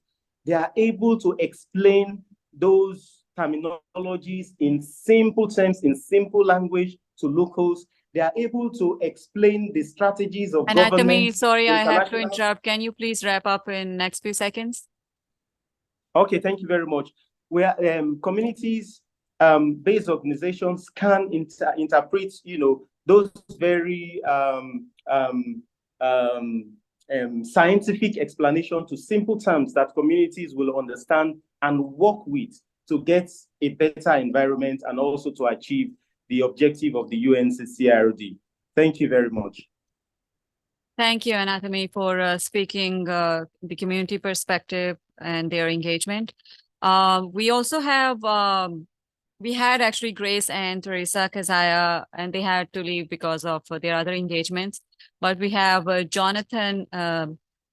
S12: they are able to explain those terminologies in simple terms, in simple language to locals. They are able to explain the strategies of government.
S10: Sorry, I have to interrupt. Can you please wrap up in next few seconds?
S12: Okay, thank you very much. Where communities based organizations can interpret, those very scientific explanation to simple terms that communities will understand and work with to get a better environment and also to achieve the objective of the UNCCRD. Thank you very much.
S10: Thank you, Anatomy, for speaking the community perspective and their engagement. We also have, we had actually Grace and Teresa Kazaya, and they had to leave because of their other engagements. But we have Jonathan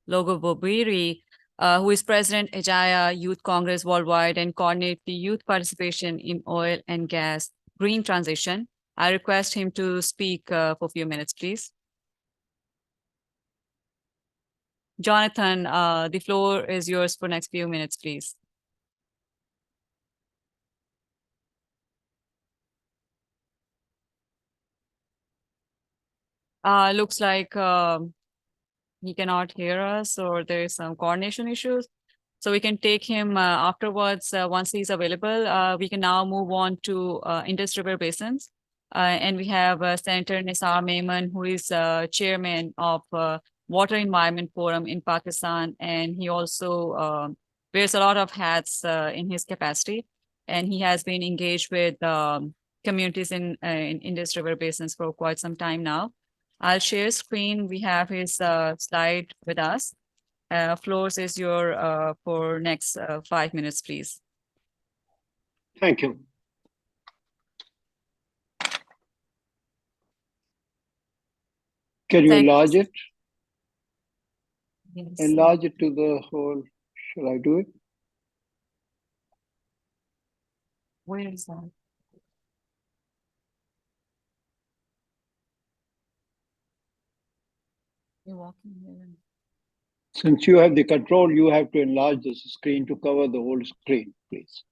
S10: Logobobiri, who is President Ajaya Youth Congress Worldwide and coordinate the youth participation in oil and gas green transition. I request him to speak for a few minutes, please. Jonathan, the floor is yours for next few minutes, please. Looks like he cannot hear us, or there is some coordination issues. So we can take him afterwards once he's available. We can now move on to Indus River Basins. And we have Senator Nisar Memon, who is chairman of Water Environment Forum in Pakistan. And he also wears a lot of hats in his capacity. And he has been engaged with communities in Indus River Basins for quite some time now. I'll share screen. We have his slide with us. Floors is your for next 5 minutes, please.
S13: Thank you. Can you enlarge it?
S10: Yes.
S13: Enlarge it to the whole. Shall I do it?
S10: Where is that? You're walking here.
S13: Since you have the control, you have to enlarge this screen to cover the whole screen, please,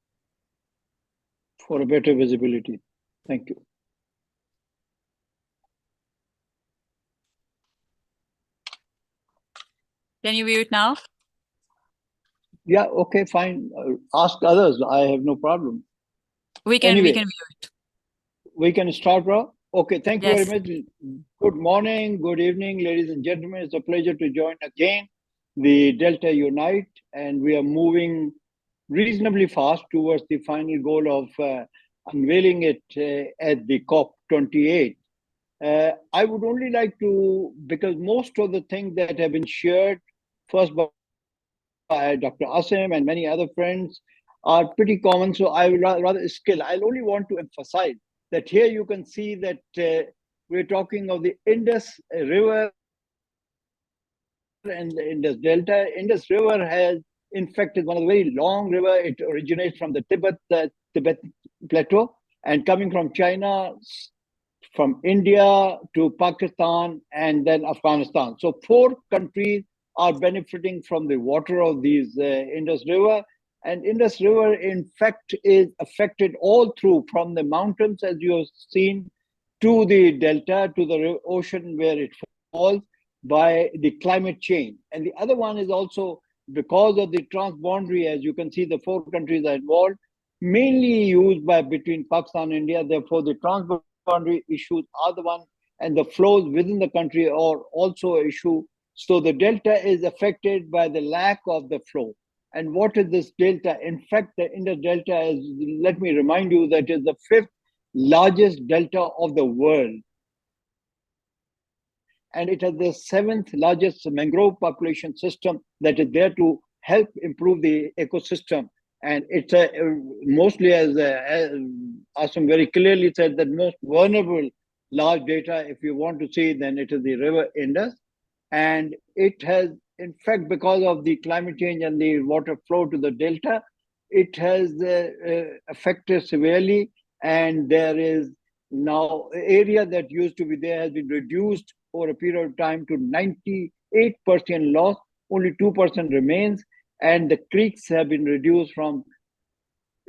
S13: for a better visibility. Thank you.
S10: Can you view it now?
S13: Yeah, okay, fine. Ask others. I have no problem.
S10: We can
S13: Anyway,
S10: view it.
S13: We can start, Rob? Okay, thank you
S10: Yes.
S13: very much. Good morning, good evening, ladies and gentlemen. It's a pleasure to join again the Delta Unite, and we are moving reasonably fast towards the final goal of unveiling it at the COP28. I would only like to, because most of the things that have been shared, first by Dr. Asim and many other friends, are pretty common, so I will rather skill. I'll only want to emphasize that here you can see that we're talking of the Indus River and the Indus Delta. Indus River has, in fact, is one of the very long river. It originates from the Tibet plateau, and coming from China, from India to Pakistan, and then Afghanistan. So 4 countries are benefiting from the water of these Indus River. And Indus River, in fact, is affected all through, from the mountains, as you have seen, to the delta, to the ocean where it falls, by the climate change. And the other one is also because of the transboundary, as you can see, the 4 countries are involved, mainly used by between Pakistan and India. Therefore, the transboundary issues are the one, and the flows within the country are also an issue. So the delta is affected by the lack of the flow. And what is this delta? In fact, the Indus Delta is, let me remind you, that is the 5th largest delta of the world. And it has the 7th largest mangrove population system that is there to help improve the ecosystem. And it's mostly, as Asim very clearly said, that most vulnerable large data, if you want to see, then it is the river Indus. And it has, in fact, because of the climate change and the water flow to the delta, it has affected severely. And there is now area that used to be there has been reduced over a period of time to 98% loss. Only 2% remains. And the creeks have been reduced from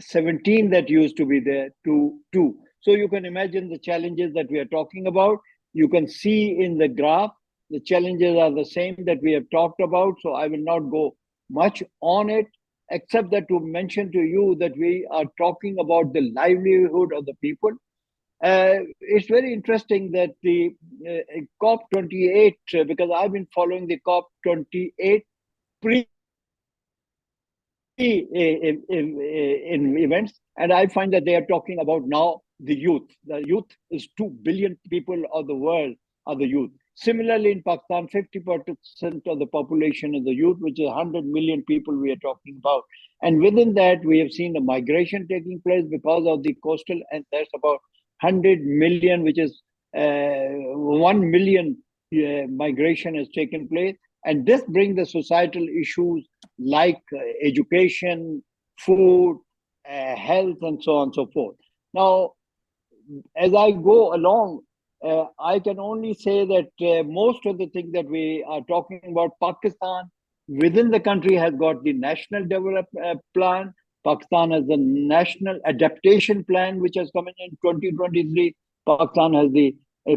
S13: 17 that used to be there to 2. So you can imagine the challenges that we are talking about. You can see in the graph, the challenges are the same that we have talked about. So I will not go much on it, except that to mention to you that we are talking about the livelihood of the people. It's very interesting that the COP28, because I've been following the COP28 in events, and I find that they are talking about now the youth. The youth is 2 billion people of the world are the youth. Similarly, in Pakistan, 50% of the population is the youth, which is 100 million people we are talking about. And within that, we have seen the migration taking place because of the coastal, and there's about 100 million, which is 1 million migration has taken place. And this brings the societal issues like education, food, health, and so on and so forth. Now, as I go along, I can only say that most of the things that we are talking about, Pakistan within the country has got the national development plan. Pakistan has the national adaptation plan, which has come in 2023. Pakistan has the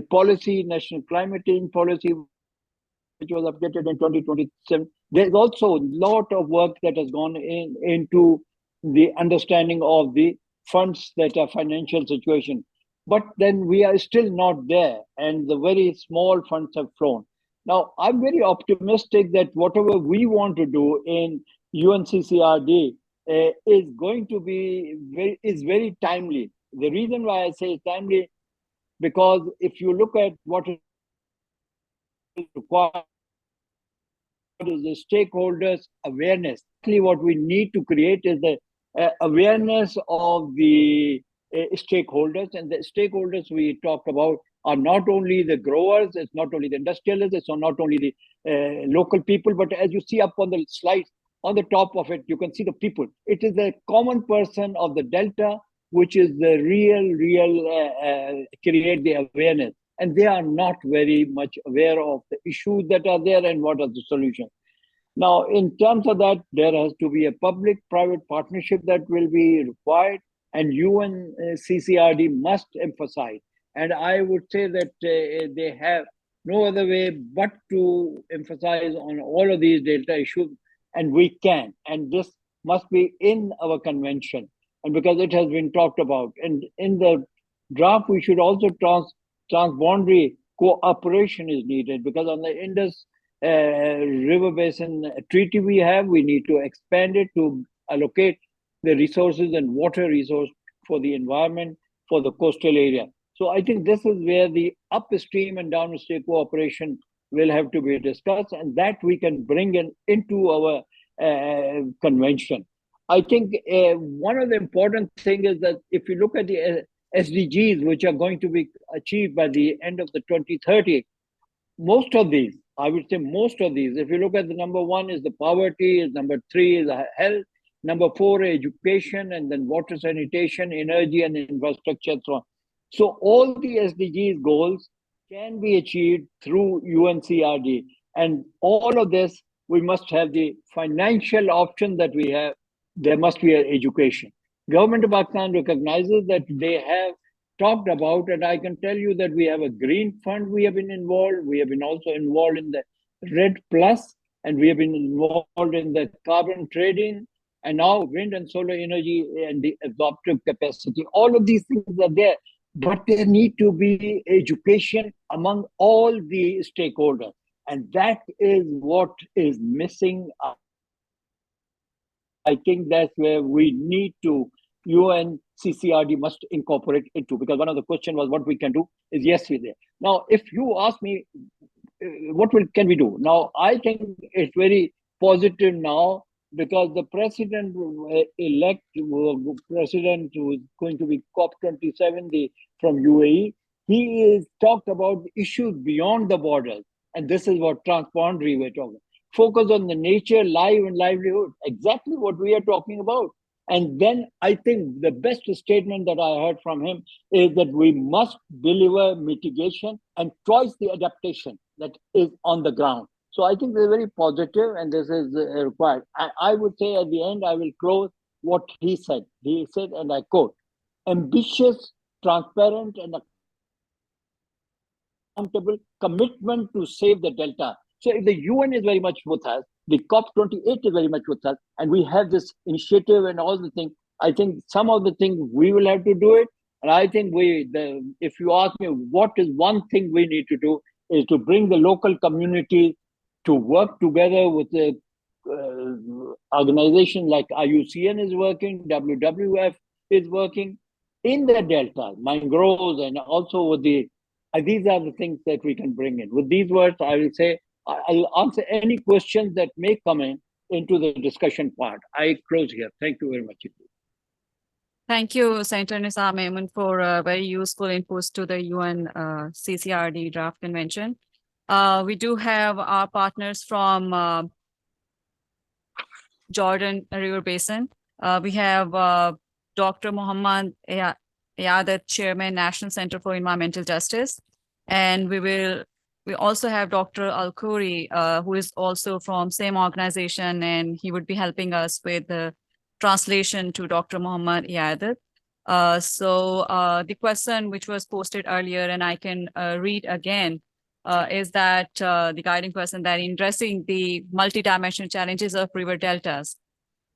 S13: policy, national climate change policy, which was updated in 2027. There's also a lot of work that has gone into the understanding of the funds that are financial situation. But then we are still not there, and the very small funds have flown. Now, I'm very optimistic that whatever we want to do in UNCCRD is going to be very timely. The reason why I say timely, because if you look at what is required is the stakeholders awareness. What we need to create is the awareness of the stakeholders, and the stakeholders we talked about are not only the growers, it's not only the industrialists, it's not only the local people, but as you see up on the slide, on the top of it, you can see the people. It is a common person of the Delta, which is the real create the awareness. And they are not very much aware of the issues that are there and what are the solutions. Now, in terms of that, there has to be a public-private partnership that will be required, and UNCCRD must emphasize. And I would say that they have no other way but to emphasize on all of these Delta issues, and we can. And this must be in our convention, and because it has been talked about. And in the draft, we should also transboundary cooperation is needed, because on the Indus River Basin Treaty we need to expand it to allocate the resources and water resource for the environment for the coastal area. So I think this is where the upstream and downstream cooperation will have to be discussed, and that we can bring into our convention. I think one of the important things is that if you look at the SDGs, which are going to be achieved by the end of the 2030, most of these, I would say most of these, if you look at the number 1 is the poverty, number 3 is health, number 4 education, and then water sanitation, energy and infrastructure, and so on. So all the SDGs goals can be achieved through UNCRD. And all of this, we must have the financial option that we have. There must be an education. Government of Pakistan recognizes that they have talked about, and I can tell you that we have a green fund. We have been involved. We have been also involved in the Red Plus, and we have been involved in the carbon trading, and now wind and solar energy and the absorptive capacity. All of these things are there, but there need to be education among all the stakeholders, and that is what is missing. I think that's where we need to, UNCCRD must incorporate into, because one of the questions was what we can do is yes, we're there. Now, if you ask me, what can we do? Now, I think it's very positive now, because the president-elect, president who is going to be COP27 from UAE, he is talked about issues beyond the borders. And this is what transboundary we're talking about. Focus on the nature, life, and livelihood, exactly what we are talking about. And then I think the best statement that I heard from him is that we must deliver mitigation and twice the adaptation that is on the ground. So I think they're very positive, and this is required. I would say at the end, I will close what he said. He said, and I quote, ambitious, transparent, and accountable commitment to save the Delta. So if the UN is very much with us, the COP28 is very much with us, and we have this initiative and all the things, I think some of the things we will have to do it. And I think if you ask me what is one thing we need to do, is to bring the local community to work together with the organization like IUCN is working, WWF is working in the Delta, mangroves, and also with these are the things that we can bring in. With these words, I will say, I'll answer any questions that may come into the discussion part. I close here. Thank you very much.
S10: Thank you, Senator Nisar Mehman, for very useful inputs to the UN CCRD draft convention. We do have our partners from Jordan River Basin. We have Dr. Muhammad Yadat, Chairman, National Center for Environmental Justice. And we also have Dr. Al-Khoury, who is also from same organization, and he would be helping us with the translation to Dr. Muhammad Iadat. The question which was posted earlier, and I can read again, is that the guiding question that in addressing the multidimensional challenges of river deltas,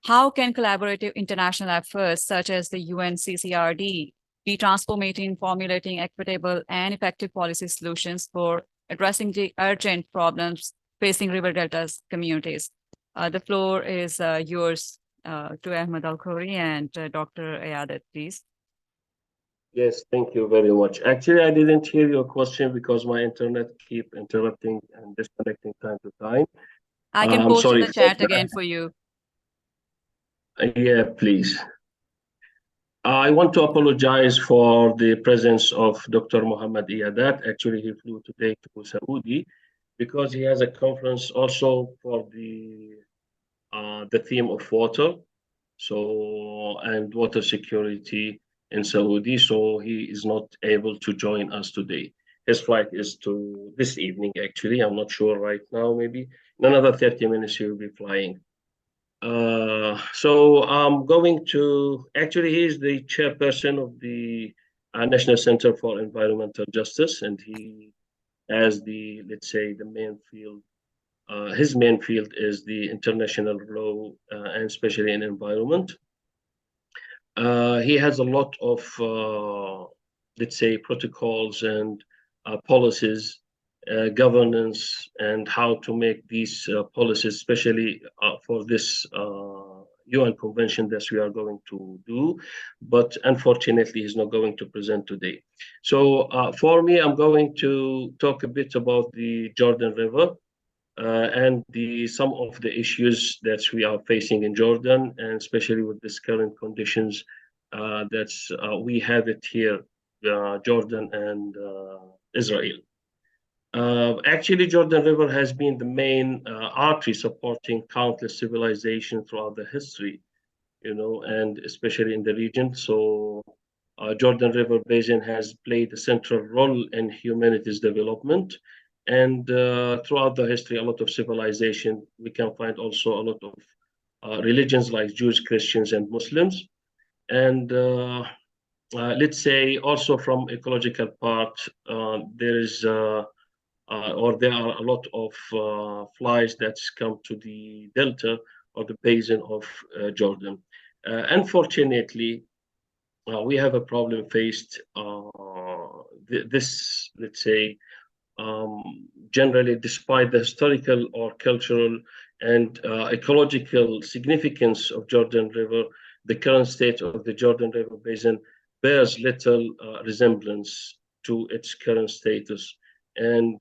S10: how can collaborative international efforts such as the UNCCRD be transformating, formulating equitable and effective policy solutions for addressing the urgent problems facing river deltas communities? The floor is yours to Ahmed Al-Khoury and Dr. Iadat, please.
S3: Yes, thank you very much. Actually, I didn't hear your question because my internet keep interrupting and disconnecting time to time.
S10: I can
S3: I'm
S10: post in
S3: sorry
S10: the
S3: for
S10: chat
S3: that.
S10: again for you.
S3: Yeah, please. I want to apologize for the presence of Dr. Muhammad Iadat. Actually, he flew today to Saudi because he has a conference also for the theme of water, and water security in Saudi. So he is not able to join us today. His flight is to this evening, actually. I'm not sure right now, maybe in another 30 minutes he will be flying. So I'm going to, actually, he is the chairperson of the National Center for Environmental Justice, and he has the, let's say, the main field. His main field is the international law, and especially in environment. He has a lot of, let's say, protocols and policies, governance, and how to make these policies, especially for this UN convention that we are going to do. But unfortunately, he's not going to present today. So for me, I'm going to talk a bit about the Jordan River. And some of the issues that we are facing in Jordan, and especially with this current conditions we have it here, Jordan and Israel. Actually, Jordan River has been the main artery supporting countless civilizations throughout the history, and especially in the region. So Jordan River Basin has played a central role in humanity's development. And throughout the history, a lot of civilization, we can find also a lot of religions like Jews, Christians, and Muslims. And let's say also from ecological part, there are a lot of flies that's come to the delta or the basin of Jordan. Unfortunately, we have a problem faced this, let's say, generally, despite the historical or cultural and ecological significance of Jordan River, the current state of the Jordan River Basin bears little resemblance to its current status. And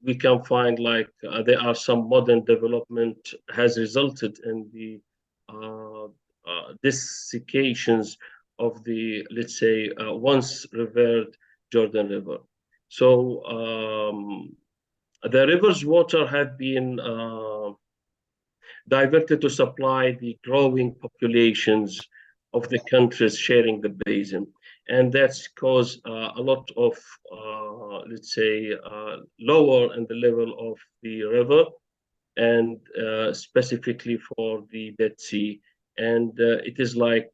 S3: we can find there are some modern development has resulted in the desiccations of the, let's say, once revered Jordan River. So the river's water had been diverted to supply the growing populations of the countries sharing the basin. And that's caused a lot of, let's say, lower in the level of the river, and specifically for the Dead Sea. And it is right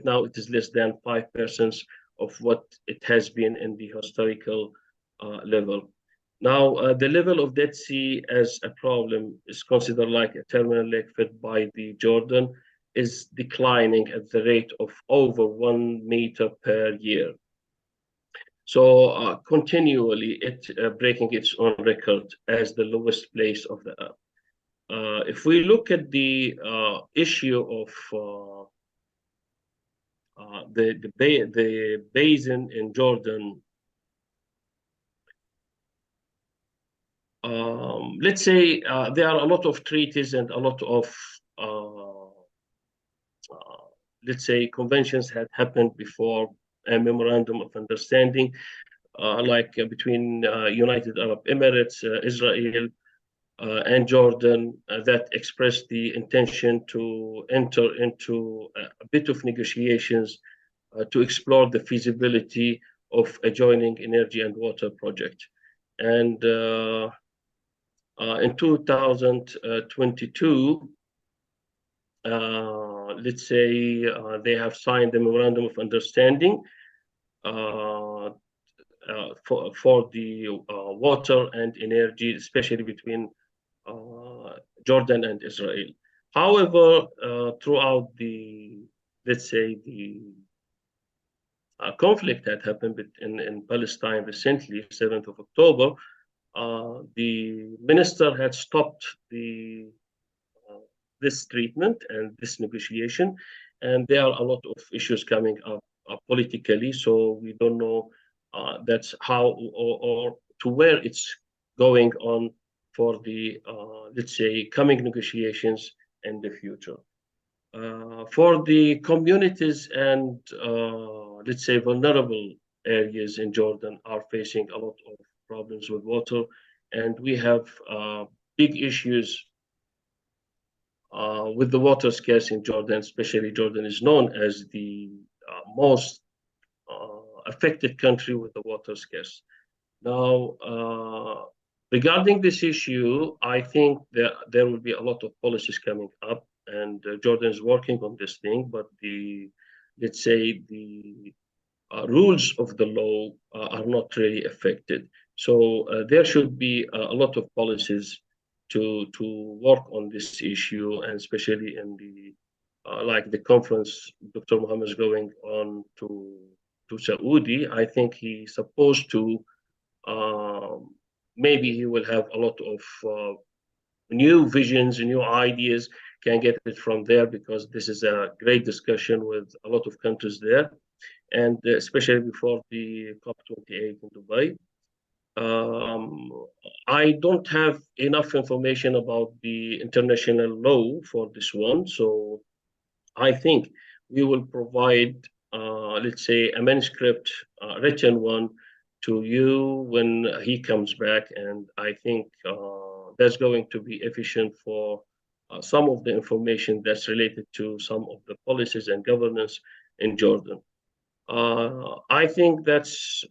S3: now, it is less than 5% of what it has been in the historical level. Now, the level of Dead Sea as a problem is considered like a terminal lake fed by the Jordan is declining at the rate of over 1 meter per year. So continually, it breaking its own record as the lowest place of the earth. If we look at the issue of the basin in Jordan, let's say there are a lot of treaties and a lot of let's say conventions had happened before, a memorandum of understanding between United Arab Emirates, Israel, and Jordan that expressed the intention to enter into a bit of negotiations to explore the feasibility of adjoining energy and water project. And in 2022, let's say they have signed a memorandum of understanding for the water and energy, especially between Jordan and Israel. However, throughout the, let's say, the conflict that happened in Palestine recently, 7th of October, the minister had stopped this treatment and this negotiation, and there are a lot of issues coming up politically. So we don't know that's how or to where it's going on for the let's say coming negotiations in the future. For the communities and let's say vulnerable areas in Jordan are facing a lot of problems with water, and we have big issues with the water scarce in Jordan. Especially Jordan is known as the most affected country with the water scarce. Now, regarding this issue, I think that there will be a lot of policies coming up, and Jordan is working on this thing, but the, let's say, the rules of the law are not really affected. So there should be a lot of policies to work on this issue, and especially in the like the conference Dr. Muhammad is going on to Saudi. I think he's supposed to maybe he will have a lot of new visions, new ideas, can get it from there, because this is a great discussion with a lot of countries there, and especially before the COP28 in Dubai. I don't have enough information about the international law for this one, so I think we will provide, let's say, a manuscript, written one, to you when he comes back, and I think that's going to be efficient for some of the information that's related to some of the policies and governance in Jordan. I think that's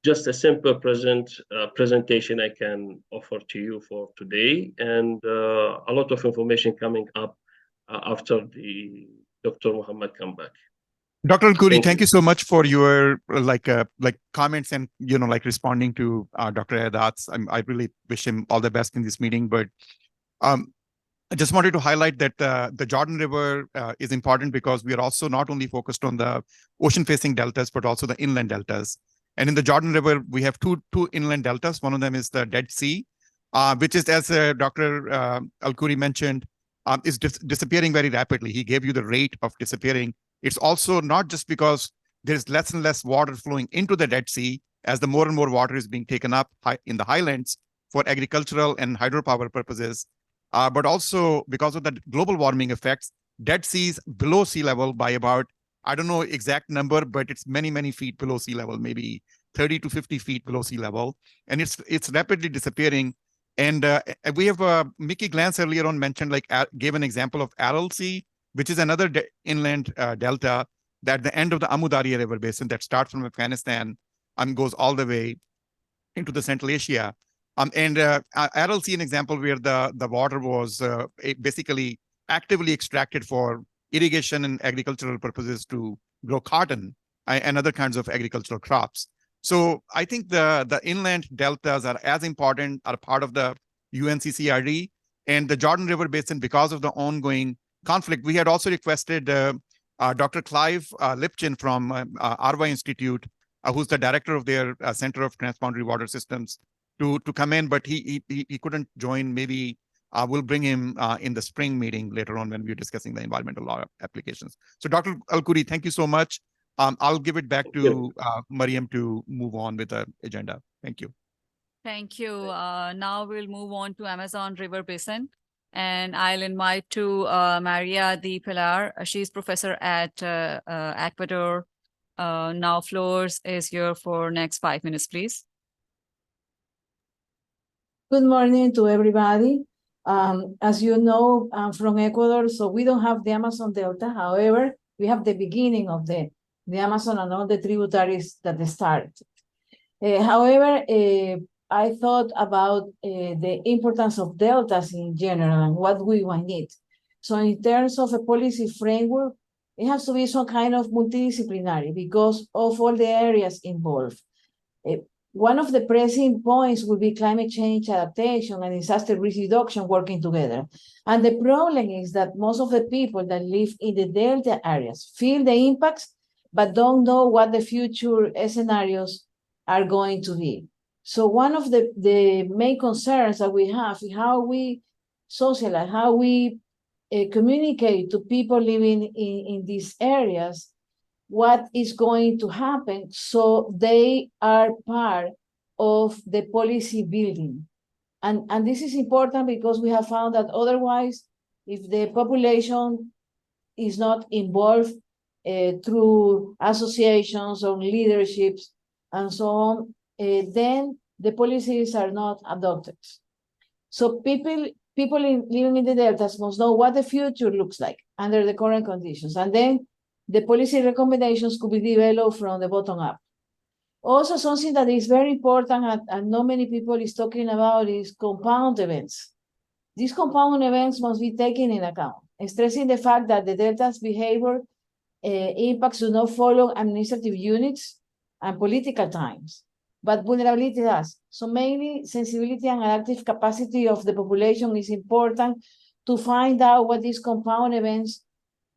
S3: just a simple presentation I can offer to you for today, and a lot of information coming up after the Dr. Muhammad come back.
S8: Dr. Al-Khoury, thank you so much for your like comments and like responding to Dr. Haddad's. I really wish him all the best in this meeting. But I just wanted to highlight that the Jordan River is important because we are also not only focused on the ocean-facing deltas, but also the inland deltas. And in the Jordan River, we have two inland deltas. One of them is the Dead Sea, which is, as Dr. Al-Khoury mentioned, is disappearing very rapidly. He gave you the rate of disappearing. It's also not just because there's less and less water flowing into the Dead Sea as the more and more water is being taken up in the highlands for agricultural and hydropower purposes, but also because of the global warming effects. Dead Sea is below sea level by about, I don't know exact number, but it's many, many feet below sea level, maybe 30 to 50 feet below sea level. And it's rapidly disappearing. And we have Mickey Glantz earlier on mentioned, gave an example of Aral Sea, which is another inland delta that the end of the Amu Darya River Basin that starts from Afghanistan and goes all the way into the Central Asia. And Aral Sea, an example where the water was basically actively extracted for irrigation and agricultural purposes to grow cotton and other kinds of agricultural crops. So I think the inland deltas are as important, are part of the UNCCRD, and the Jordan River Basin, because of the ongoing conflict. We had also requested Dr. Clive Lipchin from Arva Institute, who's the director of their Center of Transboundary Water Systems, to come in, but he couldn't join. Maybe we'll bring him in the spring meeting later on when we're discussing the environmental law applications. So Dr. Al-Khoury, thank you so much. I'll give it back to Mariam to move on with the agenda. Thank you.
S10: Thank you. Now we'll move on to Amazon River Basin. And I'll invite to Maria de Pilar. She's professor at Ecuador. Now floors is here for next 5 minutes, please.
S14: Good morning to everybody. As you know, I'm from Ecuador, so we don't have the Amazon Delta. However, we have the beginning of the the Amazon and all the tributaries that they started. However, I thought about the importance of deltas in general and what we might need. So in terms of a policy framework, it has to be some kind of multidisciplinary because of all the areas involved. One of the pressing points would be climate change adaptation and disaster risk reduction working together. And the problem is that most of the people that live in the delta areas feel the impacts, but don't know what the future scenarios are going to be. So one of the main concerns that we have is how we socialize, how we communicate to people living in these areas what is going to happen so they are part of the policy building. And this is important because we have found that otherwise, if the population is not involved through associations or leaderships and so on, then the policies are not adopted. So people living in the deltas must know what the future looks like under the current conditions. And then the policy recommendations could be developed from the bottom up. Also, something that is very important and not many people is talking about is compound events. These compound events must be taken in account, stressing the fact that the delta's behavior impacts do not follow administrative units and political times, but vulnerability does. So mainly sensibility and adaptive capacity of the population is important to find out what these compound events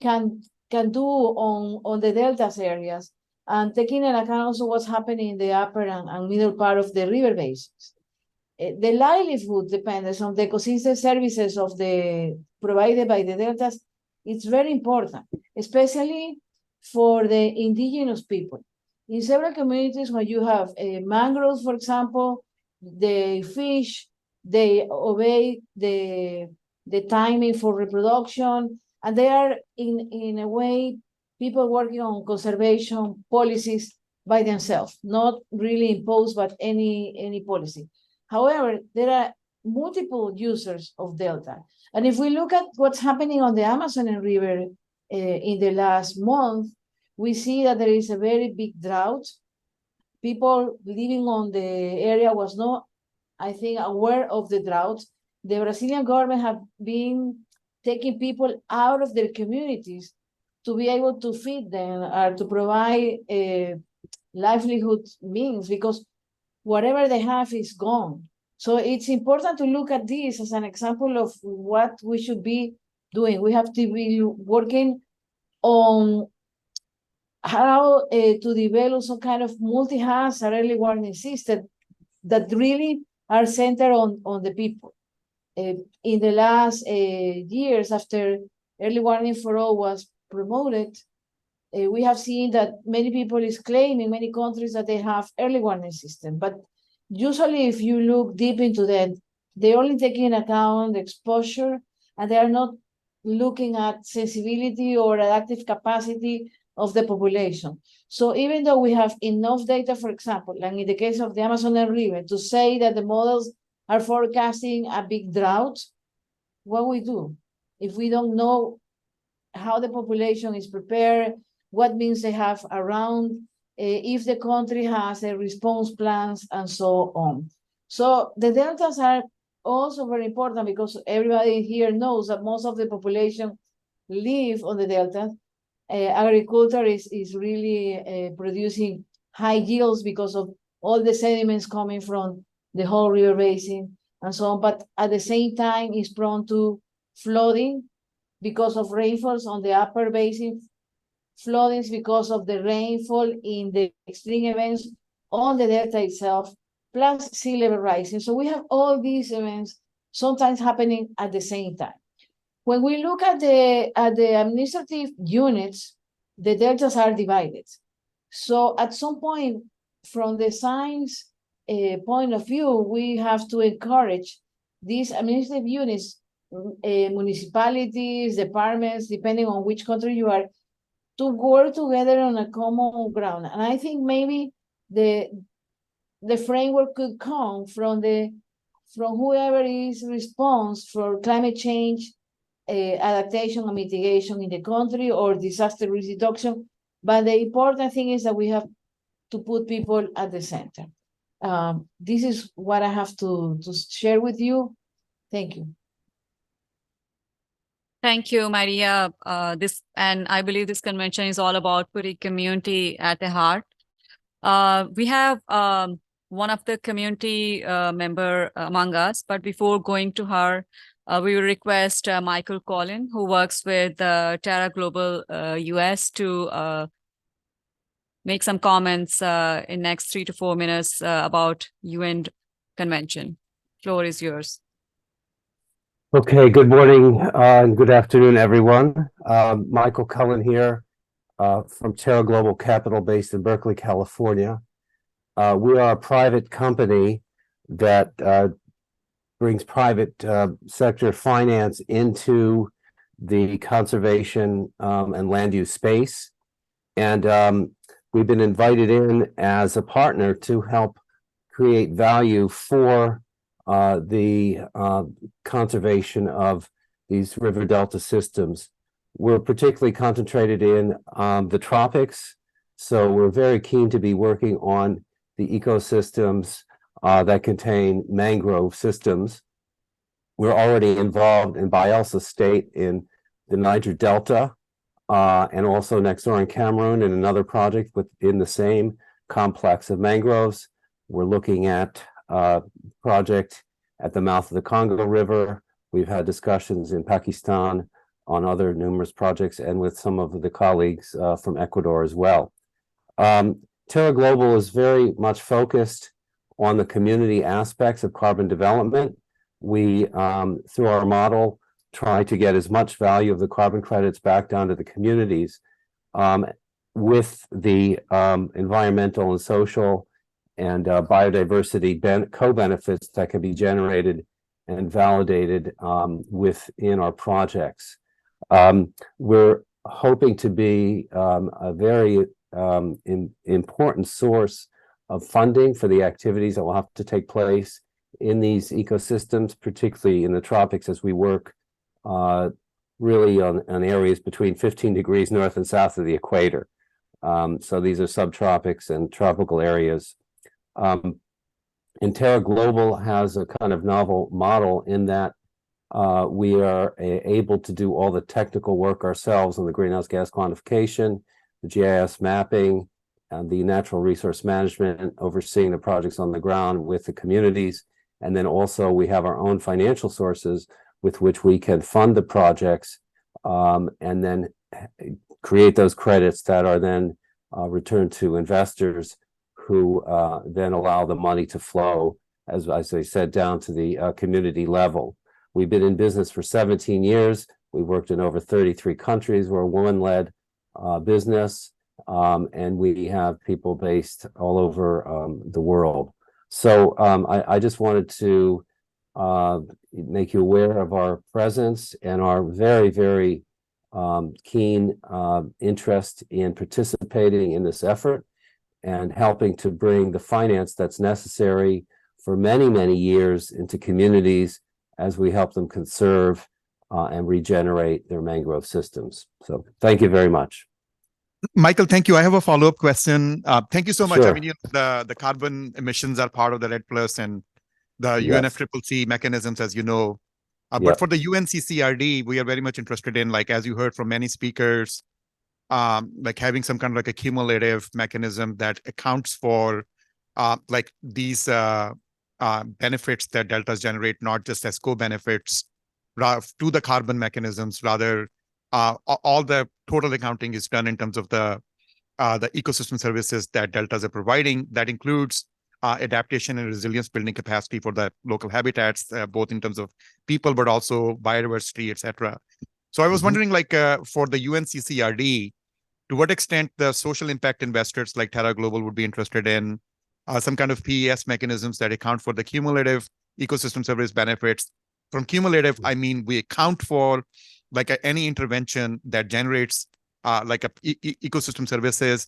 S14: can do on the deltas areas, and taking into account also what's happening in the upper and middle part of the river basins. The livelihood dependence on the ecosystem services of the provided by the deltas, it's very important, especially for the indigenous people. In several communities where you have mangroves, for example, they fish, they obey the timing for reproduction, and they are in a way people working on conservation policies by themselves, not really imposed by any policy. However, there are multiple users of delta. And if we look at what's happening on the Amazon River in the last month, we see that there is a very big drought. People living on the area was not, I think, aware of the drought. The Brazilian government have been taking people out of their communities to be able to feed them or to provide livelihood means, because whatever they have is gone. So it's important to look at this as an example of what we should be doing. We have to be working on how to develop some kind of multi-hazard early warning system that really are centered on the people. In the last years, after early warning for all was promoted, we have seen that many people is claiming, many countries, that they have early warning system. But usually, if you look deep into that, they only take into account the exposure, and they are not looking at sensibility or adaptive capacity of the population. So even though we have enough data, for example, and in the case of the Amazon River, to say that the models are forecasting a big drought, what we do if we don't know how the population is prepared, what means they have around, if the country has a response plans, and so on. So the deltas are also very important because everybody here knows that most of the population live on the delta. Agriculture is really producing high yields because of all the sediments coming from the whole river basin and so on, but at the same time is prone to flooding because of rainfalls on the upper basin, floodings because of the rainfall in the extreme events on the delta itself, plus sea level rising. So we have all these events sometimes happening at the same time. When we look at the administrative units, the deltas are divided. So at some point, from the science point of view, we have to encourage these administrative units, municipalities, departments, depending on which country you are, to work together on a common ground. And I think maybe the framework could come from whoever is responsible for climate change adaptation and mitigation in the country, or disaster risk reduction, But the important thing is that we have to put people at the center. This is what I have to share with you. Thank you.
S10: Thank you, Maria. I believe this convention is all about putting community at the heart. We have one of the community member among us, but before going to her, we will request Michael Collin, who works with Terra Global US, to make some comments in next 3 to 4 minutes about UN convention. Floor is yours.
S15: Okay, good morning and good afternoon, everyone. Michael Cullen here from Terra Global Capital based in Berkeley, California. We are a private company that brings private sector finance into the conservation and land use space. And we've been invited in as a partner to help create value for the conservation of these river delta systems. We're particularly concentrated in the tropics, so we're very keen to be working on the ecosystems that contain mangrove systems. We're already involved in Bielsa State in the Niger Delta, and also next door in Cameroon in another project within the same complex of mangroves. We're looking at project at the mouth of the Congo River. We've had discussions in Pakistan on other numerous projects and with some of the colleagues from Ecuador as well. Terra Global is very much focused on the community aspects of carbon development. We, through our model, try to get as much value of the carbon credits back down to the communities with the environmental and social and biodiversity co-benefits that can be generated and validated within our projects. We're hoping to be a very important source of funding for the activities that will have to take place in these ecosystems, particularly in the tropics, as we work really on areas between 15 degrees north and south of the equator. So these are subtropics and tropical areas. And Terra Global has a kind of novel model in that we are able to do all the technical work ourselves on the greenhouse gas quantification, the GIS mapping, and the natural resource management, overseeing the projects on the ground with the communities. And then also we have our own financial sources with which we can fund the projects and then create those credits that are then returned to investors who then allow the money to flow, as I said, down to the community level. We've been in business for 17 years. We've worked in over 33 countries. We're a woman-led business, and we have people based all over the world. So I just wanted to make you aware of our presence and our very, very keen interest in participating in this effort and helping to bring the finance that's necessary for many, many years into communities as we help them conserve and regenerate their mangrove systems. So thank you very much.
S8: Michael, thank you. I have a follow-up question. Thank you so much.
S15: Sure.
S8: I mean, the carbon emissions are part of the REDD+ and the
S15: Yes.
S8: UNFCCC mechanisms, as you know.
S15: Yep.
S8: But for the UNCCRD, we are very much interested in, like, as you heard from many speakers, like having some kind of like a cumulative mechanism that accounts for like these benefits that deltas generate, not just as co-benefits to the carbon mechanisms. Rather, all the total accounting is done in terms of the ecosystem services that deltas are providing. That includes adaptation and resilience building capacity for the local habitats, both in terms of people, but also biodiversity, etc. So I was wondering, like, for the UNCCRD, to what extent the social impact investors like Terra Global would be interested in some kind of PES mechanisms that account for the cumulative ecosystem service benefits. From cumulative, I mean, we account for like any intervention that generates like a ecosystem services,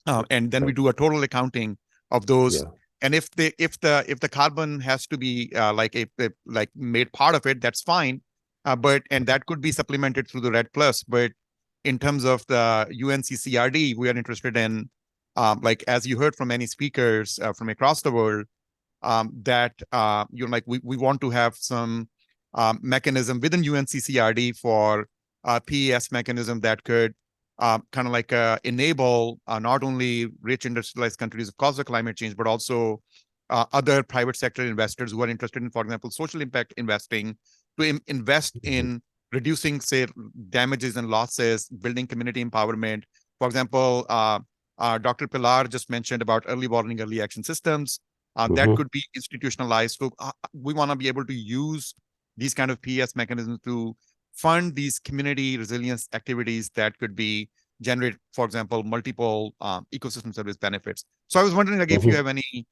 S8: and then we do a total accounting of those.
S15: Yeah.
S8: And if the carbon has to be like made part of it, that's fine. And that could be supplemented through the REDD+. But in terms of the UNCCRD, we are interested in, like as you heard from many speakers from across the world, that we want to have some mechanism within UNCCRD for PES mechanism that could kind of like enable not only rich industrialized countries of cause of climate change, but also other private sector investors who are interested in, for example, social impact investing, to invest in reducing, say, damages and losses, building community empowerment. For example, Dr. Pilar just mentioned about early warning, early action systems. That could be institutionalized. So we want to be able to use these kind of PES mechanisms to fund these community resilience activities that could be generate, for example, multiple ecosystem service benefits. So I was wondering, like, if you have any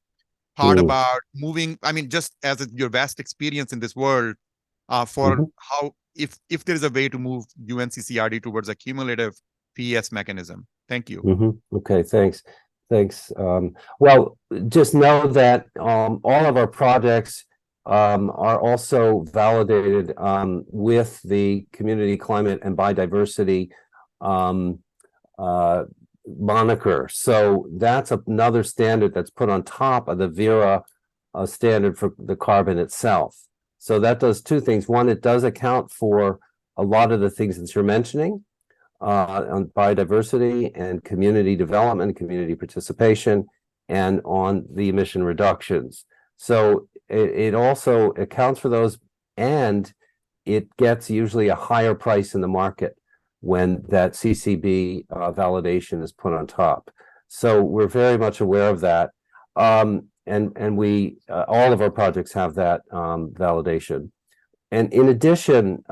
S8: thought about moving, I mean, just as your vast experience in this world, for how, if there is a way to move UNCCRD towards a cumulative PES mechanism. Thank you.
S15: Okay, thanks. Thanks. Well, just know that all of our projects are also validated with the community climate and biodiversity moniker. So that's another standard that's put on top of the Vera standard for the carbon itself. So that does two things. One, it does account for a lot of the things that you're mentioning on biodiversity and community development, community participation, and on the emission reductions. So it also accounts for those, and it gets usually a higher price in the market when that CCB validation is put on top. So we're very much aware of that. And we, all of our projects have that validation. And in addition,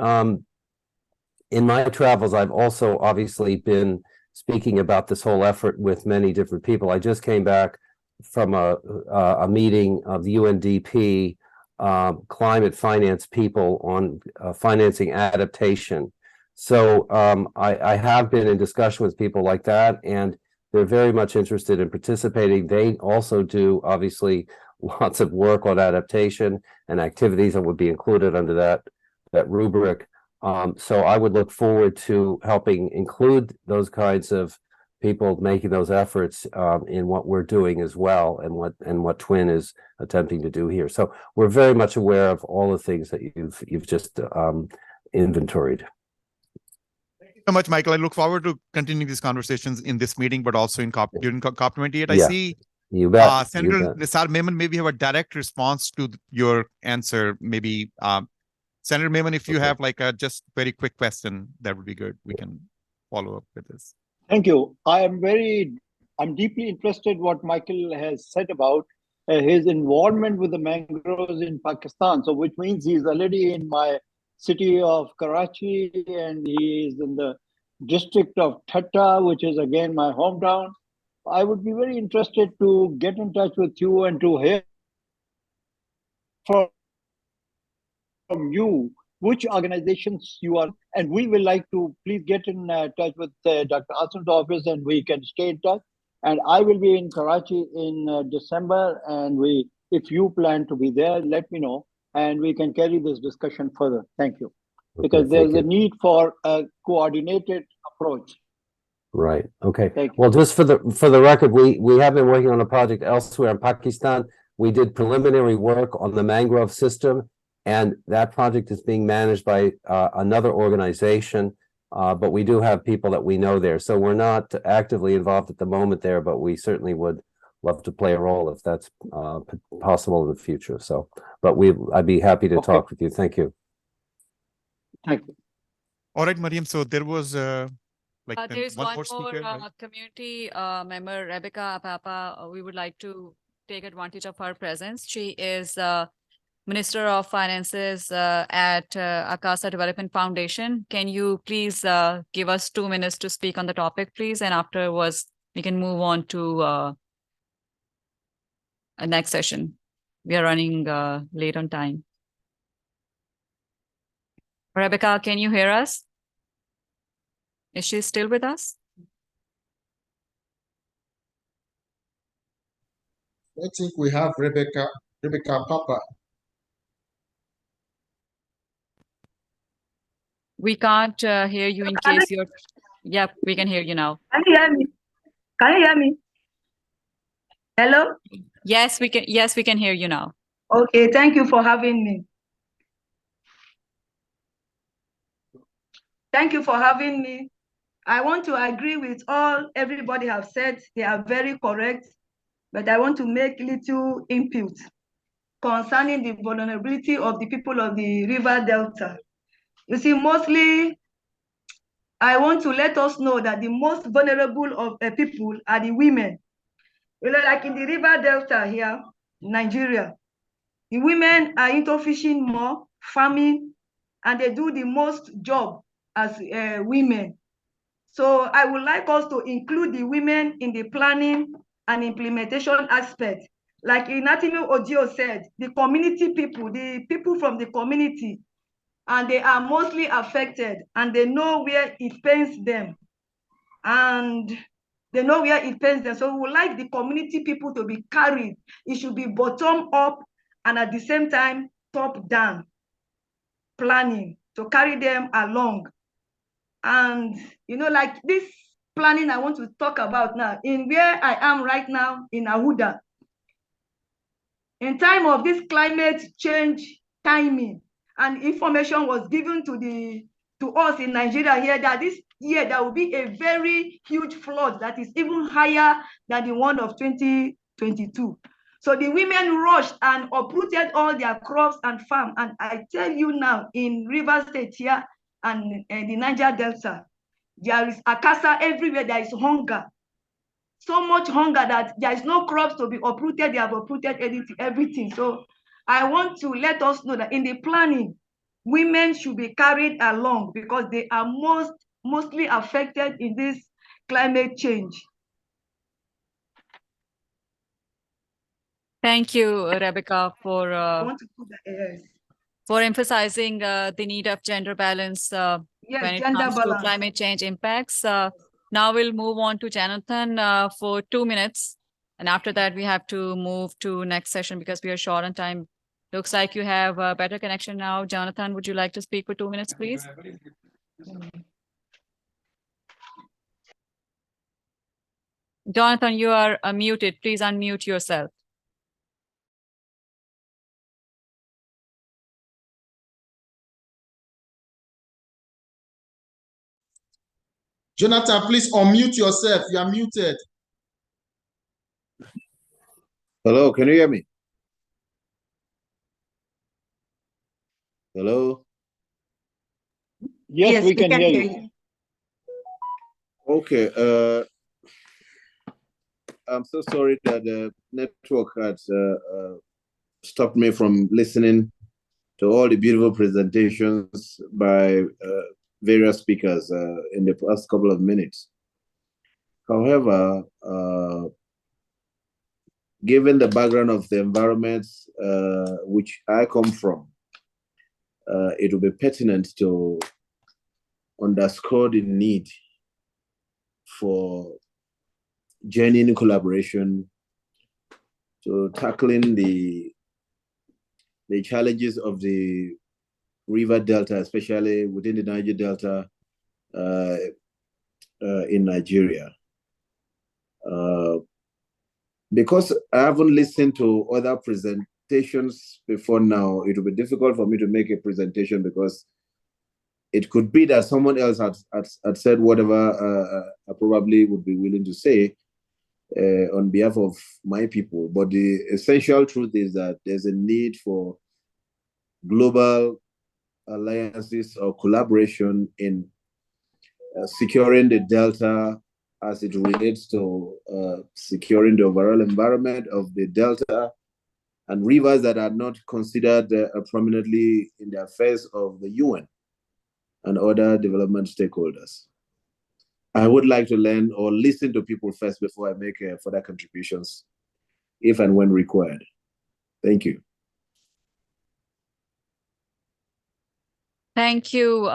S15: in my travels, I've also obviously been speaking about this whole effort with many different people. I just came back from a meeting of the UNDP climate finance people on financing adaptation. So I have been in discussion with people like that, and they're very much interested in participating. They also do, obviously, lots of work on adaptation and activities that would be included under that rubric. So I would look forward to helping include those kinds of people making those efforts in what we're doing as well, and what Twin is attempting to do here. So we're very much aware of all the things that you've just inventoried.
S8: Thank you so much, Michael. I look forward to continuing these conversations in this meeting, but also in during COP28. I see
S15: you bet.
S8: Senator Nisar Memon maybe have a direct response to your answer. Maybe Senator Memon, if you have like a just very quick question, that would be good. We can follow up with this.
S13: Thank you. I'm deeply interested what Michael has said about his involvement with the mangroves in Pakistan. So which means he's already in my city of Karachi, and he is in the district of Thatta, which is again my hometown. I would be very interested to get in touch with you and to hear from you which organizations you are, and we will like to please get in touch with Dr. Hassan's office, and we can stay in touch. And I will be in Karachi in December, and if you plan to be there, let me know, and we can carry this discussion further. Thank you. Because there's a need for a coordinated approach.
S15: Right. Okay. Well, just for the record, we have been working on a project elsewhere in Pakistan. We did preliminary work on the mangrove system, and that project is being managed by another organization. But we do have people that we know there. So we're not actively involved at the moment there, but we certainly would love to play a role if that's possible in the future. So, but I'd be happy to talk with you. Thank you.
S13: Thank you.
S8: All right, Mariam. So there was
S10: there's
S8: one
S10: one
S8: more speaker,
S10: more
S8: right?
S10: community member, Rebecca Apapa. We would like to take advantage of her presence. She is Minister of Finances at Akasa Development Foundation. Can you please give us 2 minutes to speak on the topic, please? And afterwards, we can move on to a next session. We are running late on time. Rebecca, can you hear us? Is she still with us?
S7: I think we have Rebecca Papa.
S10: We can't hear you in case you're... Yep, we can hear you now.
S16: Can you hear me? Can you hear me? Hello?
S10: Yes, we can. Yes, we can hear you now.
S16: Okay, thank you for having me. Thank you for having me. I want to agree with all everybody have said. They are very correct, but I want to make little input concerning the vulnerability of the people of the River Delta. You see, mostly, I want to let us know that the most vulnerable of people are the women. You know, like in the River Delta here, Nigeria, the women are into fishing more, farming, and they do the most job as women. So I would like us to include the women in the planning and implementation aspect. Like Inatimi Odio said, the community people, the people from the community, and they are mostly affected, and they know where it pains them. And they know where it pains them. So we would like the community people to be carried. It should be bottom up and at the same time, top down planning to carry them along. And, you know, like this planning I want to talk about now, in where I am right now in Ahuda, in time of this climate change timing, and information was given to us in Nigeria here that this year there will be a very huge flood that is even higher than the one of 2022. So the women rushed and uprooted all their crops and farm. And I tell you now, in River State here and the Niger Delta, there is akasa everywhere. There is hunger. So much hunger that there is no crops to be uprooted. They have uprooted everything. So I want to let us know that in the planning, women should be carried along because they are mostly affected in this climate change.
S10: Thank you, Rebecca, for
S16: I want to put that, yes.
S10: for emphasizing the need of gender balance
S16: Yes,
S10: when it
S16: gender
S10: comes
S16: balance.
S10: to climate change impacts. Now we'll move on to Jonathan for 2 minutes. And after that, we have to move to next session because we are short on time. Looks like you have a better connection now. Jonathan, would you like to speak for 2 minutes, please? Jonathan, you are muted. Please unmute yourself.
S7: Jonathan, please unmute yourself. You are muted.
S17: Hello, can you hear me? Hello?
S13: Yes, we can hear you.
S17: Okay, I'm so sorry that the network had stopped me from listening to all the beautiful presentations by various speakers in the past couple of minutes. However, given the background of the environment which I come from, it will be pertinent to underscore the need for genuine collaboration to tackling the challenges of the river delta, especially within the Niger Delta in Nigeria. Because I haven't listened to other presentations before now, it will be difficult for me to make a presentation because it could be that someone else had said whatever I probably would be willing to say on behalf of my people. But the essential truth is that there's a need for global alliances or collaboration in securing the Delta as it relates to securing the overall environment of the Delta and rivers that are not considered prominently in the affairs of the UN and other development stakeholders. I would like to learn or listen to people first before I make further contributions, if and when required. Thank you.
S10: Thank you,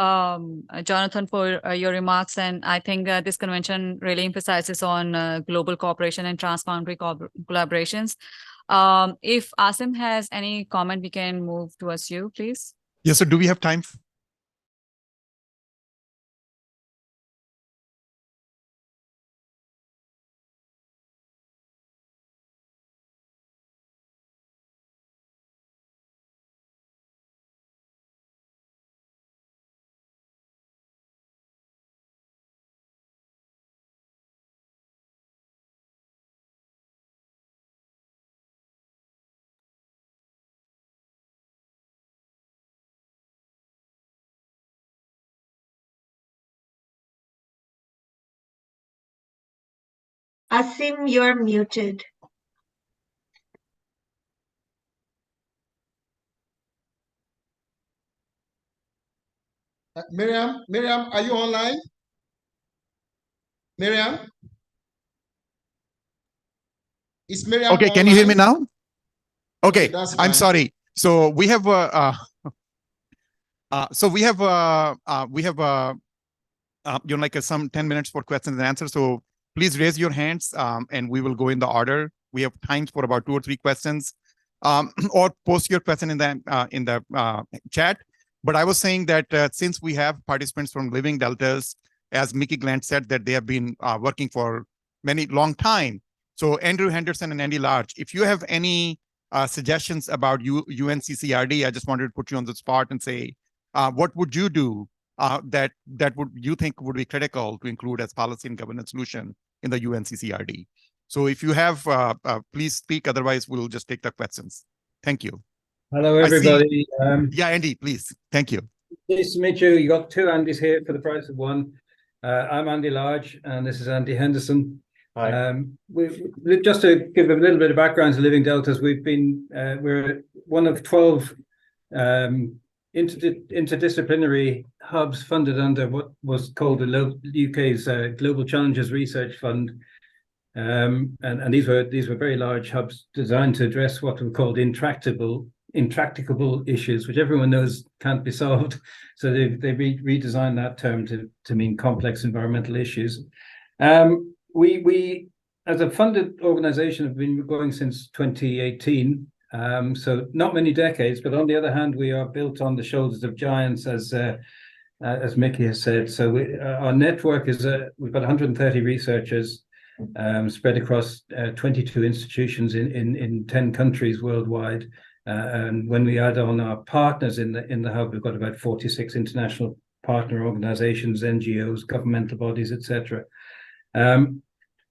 S10: Jonathan, for your remarks. And I think this convention really emphasizes on global cooperation and transboundary collaborations. If Asim has any comment, we can move towards you, please.
S8: Yes, so do we have time
S18: Asim, you're muted.
S7: Miriam, are you online? Miriam? Is Miriam
S8: Okay,
S7: online?
S8: can you hear me now? Okay,
S7: that's
S8: I'm
S7: fine.
S8: sorry. So we have some 10 minutes for questions and answers. So please raise your hands and we will go in the order. We have time for about 2 or 3 questions, or post your question in the chat. But I was saying that since we have participants from Living Deltas, as Mickey Glant said, that they have been working for long time. So Andrew Henderson and Andy Larch, if you have any suggestions about UNCCRD, I just wanted to put you on the spot and say, what would you do that you think would be critical to include as policy and governance solution in the UNCCRD? So if you have, please speak. Otherwise, we'll just take the questions. Thank you.
S19: Hello, everybody.
S8: Yeah, Andy, please. Thank you.
S19: Nice to meet you. You got 2 Andys here for the price of 1. I'm Andy Large, and this is Andy Henderson.
S12: Hi.
S19: Just to give a little bit of background to Living Deltas, we're one of 12 interdisciplinary hubs funded under what was called the UK's Global Challenges Research Fund. And these were very large hubs designed to address what were called intractable issues, which everyone knows can't be solved. So they redesigned that term to mean complex environmental issues. We, as a funded organization, have been going since 2018. So not many decades, but on the other hand, we are built on the shoulders of giants, as Mickey has said. So our network is we've got 130 researchers spread across 22 institutions in 10 countries worldwide. And when we add on our partners in the hub, we've got about 46 international partner organizations, NGOs, governmental bodies, etc.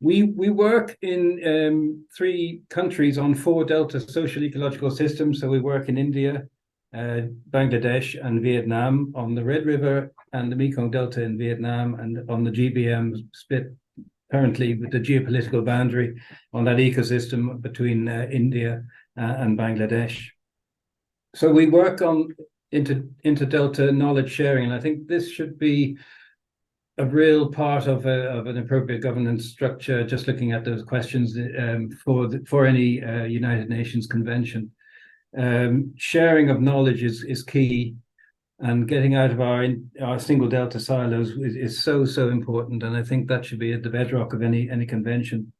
S19: We work in 3 countries on 4 Delta social ecological systems. So we work in India, Bangladesh, and Vietnam on the Red River and the Mekong Delta in Vietnam, and on the GBM split currently with the geopolitical boundary on that ecosystem between India and Bangladesh. So we work on inter-Delta knowledge sharing, and I think this should be a real part of an appropriate governance structure, just looking at those questions for any United Nations convention. Sharing of knowledge is key, and getting out of our single Delta silos is so important, and I think that should be at the bedrock of any convention.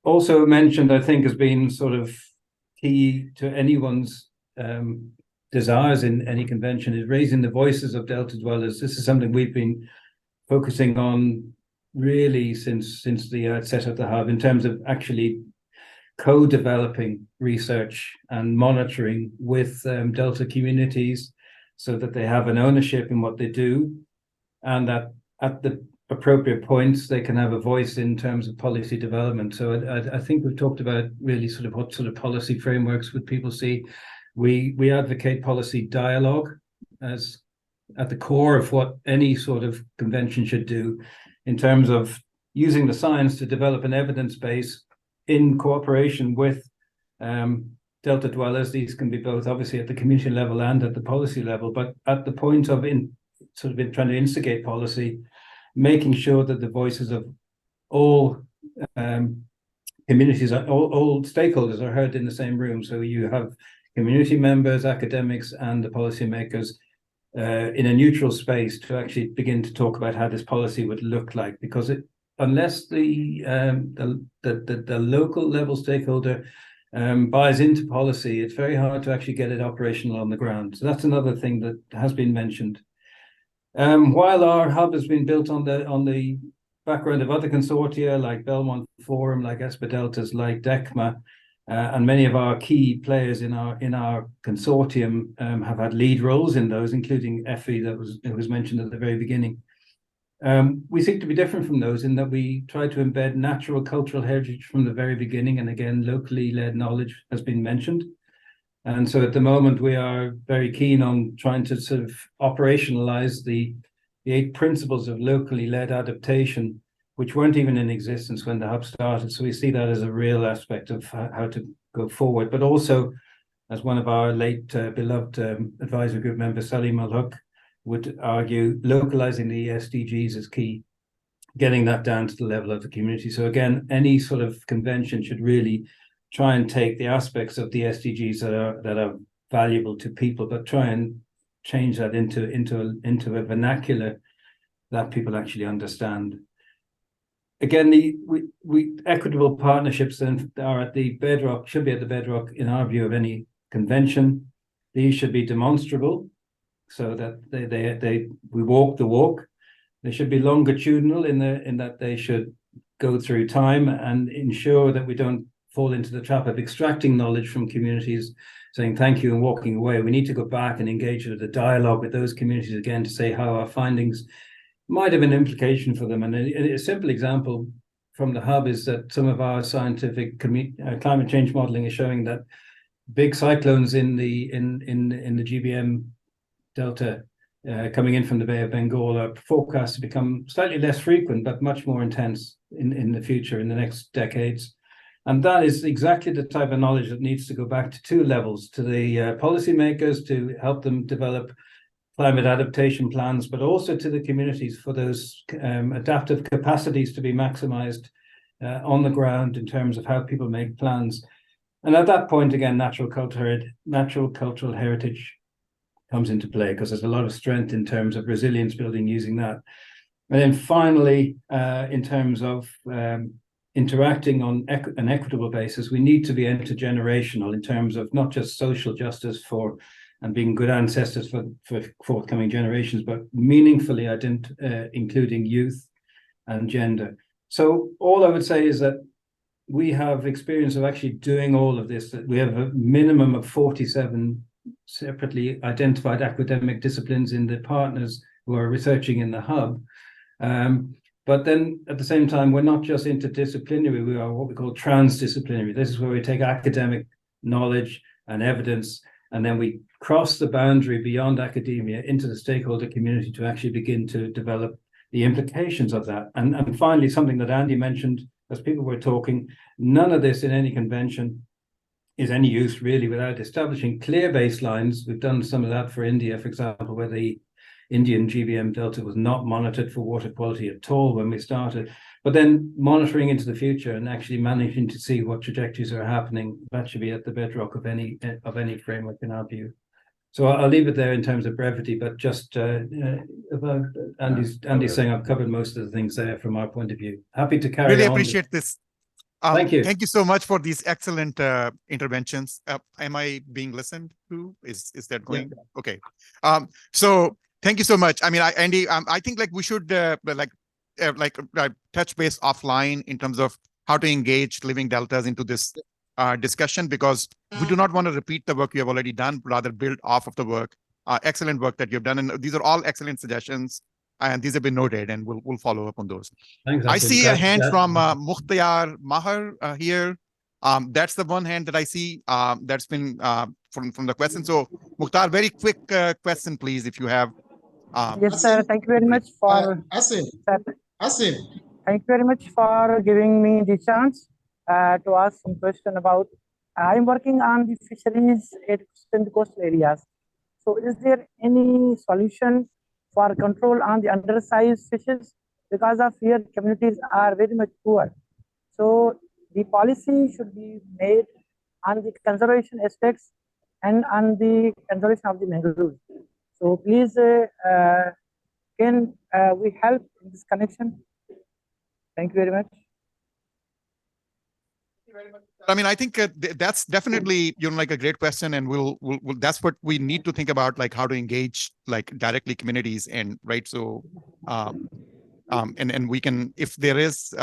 S19: Also mentioned, I think, has been sort of key to anyone's desires in any convention, is raising the voices of Delta dwellers. This is something we've been focusing on really since the outset of the hub, in terms of actually co-developing research and monitoring with Delta communities, so that they have an ownership in what they do, and that at the appropriate points they can have a voice in terms of policy development. So I think we've talked about really sort of what sort of policy frameworks would people see. We advocate policy dialogue as at the core of what any sort of convention should do, in terms of using the science to develop an evidence base in cooperation with Delta dwellers. These can be both obviously at the community level and at the policy level, but at the point of trying to instigate policy, making sure that the voices of all communities, all stakeholders are heard in the same room. So you have community members, academics, and the policymakers in a neutral space to actually begin to talk about how this policy would look like, because unless the local level stakeholder buys into policy, it's very hard to actually get it operational on the ground. So that's another thing that has been mentioned. While our hub has been built on the background of other consortia like Belmont Forum, like Deltas, like DECMA, and many of our key players in our consortium have had lead roles in those, including EFI that was mentioned at the very beginning. We seek to be different from those in that we try to embed natural cultural heritage from the very beginning, and again, locally led knowledge has been mentioned. And so at the moment, we are very keen on trying to sort of operationalize the 8 principles of locally led adaptation which weren't even in existence when the hub started. So we see that as a real aspect of how to go forward. But also, as one of our late beloved advisory group members, Salim Al-Haq, would argue, localizing the SDGs is key, getting that down to the level of the community. So again, any sort of convention should really try and take the aspects of the SDGs that are valuable to people, but try and change that into a vernacular that people actually understand. Again, we equitable partnerships then are at the bedrock, should be at the bedrock in our view of any convention. These should be demonstrable so that we walk the walk. They should be longitudinal in that they should go through time and ensure that we don't fall into the trap of extracting knowledge from communities, saying thank you and walking away. We need to go back and engage with a dialogue with those communities again to say how our findings might have an implication for them. And a simple example from the hub is that some of our scientific climate change modeling is showing that big cyclones in the GBM delta coming in from the Bay of Bengal are forecast to become slightly less frequent, but much more intense in the future, in the next decades. And that is exactly the type of knowledge that needs to go back to two levels, to the policymakers to help them develop climate adaptation plans, but also to the communities for those adaptive capacities to be maximized on the ground in terms of how people make plans. And at that point, again, natural cultural heritage comes into play, because there's a lot of strength in terms of resilience building using that. And then finally, in terms of interacting on an equitable basis, we need to be intergenerational in terms of not just social justice and being good ancestors for forthcoming generations, but meaningfully including youth and gender. So all I would say is that we have experience of actually doing all of this. That we have a minimum of 47 separately identified academic disciplines in the partners who are researching in the hub. But then at the same time, we're not just interdisciplinary, we are what we call transdisciplinary. This is where we take academic knowledge and evidence, and then we cross the boundary beyond academia into the stakeholder community to actually begin to develop the implications of that. And finally, something that Andy mentioned as people were talking, none of this in any convention is any use really without establishing clear baselines. We've done some of that for India, for example, where the Indian GBM Delta was not monitored for water quality at all when we started, but then monitoring into the future and actually managing to see what trajectories are happening, that should be at the bedrock of any framework in our view. So I'll leave it there in terms of brevity, but just about Andy's saying I've covered most of the things there from our point of view. Happy to carry on.
S8: Really appreciate this.
S19: Thank you.
S8: Thank you so much for these excellent interventions. Am I being listened to? Is that going? Yeah. Okay. So thank you so much. I mean, Andy, I think like we should touch base offline in terms of how to engage living deltas into this discussion, because we do not want to repeat the work you have already done, rather build off of the work, excellent work that you've done. And these are all excellent suggestions, and these have been noted, and we'll follow up on those.
S19: Thanks,
S8: I see a hand from Mukhtar Maher here. That's the one hand that I see that's been from the question. So Mukhtar, very quick question, please, if you have.
S20: Yes, sir. Thank you very much for
S7: Asim.
S20: Thank you very much for giving me the chance to ask some question about. I'm working on the fisheries in the coastal areas. So, is there any solution for control on the undersized fishes? Because of here, communities are very much poor. So, the policy should be made on the conservation aspects and on the conservation of the mangroves. So please, can we help in this connection? Thank you very much.
S8: I mean, I think that's definitely like a great question, and we'll that's what we need to think about, like how to engage like directly communities, and right. So, and we can, if there is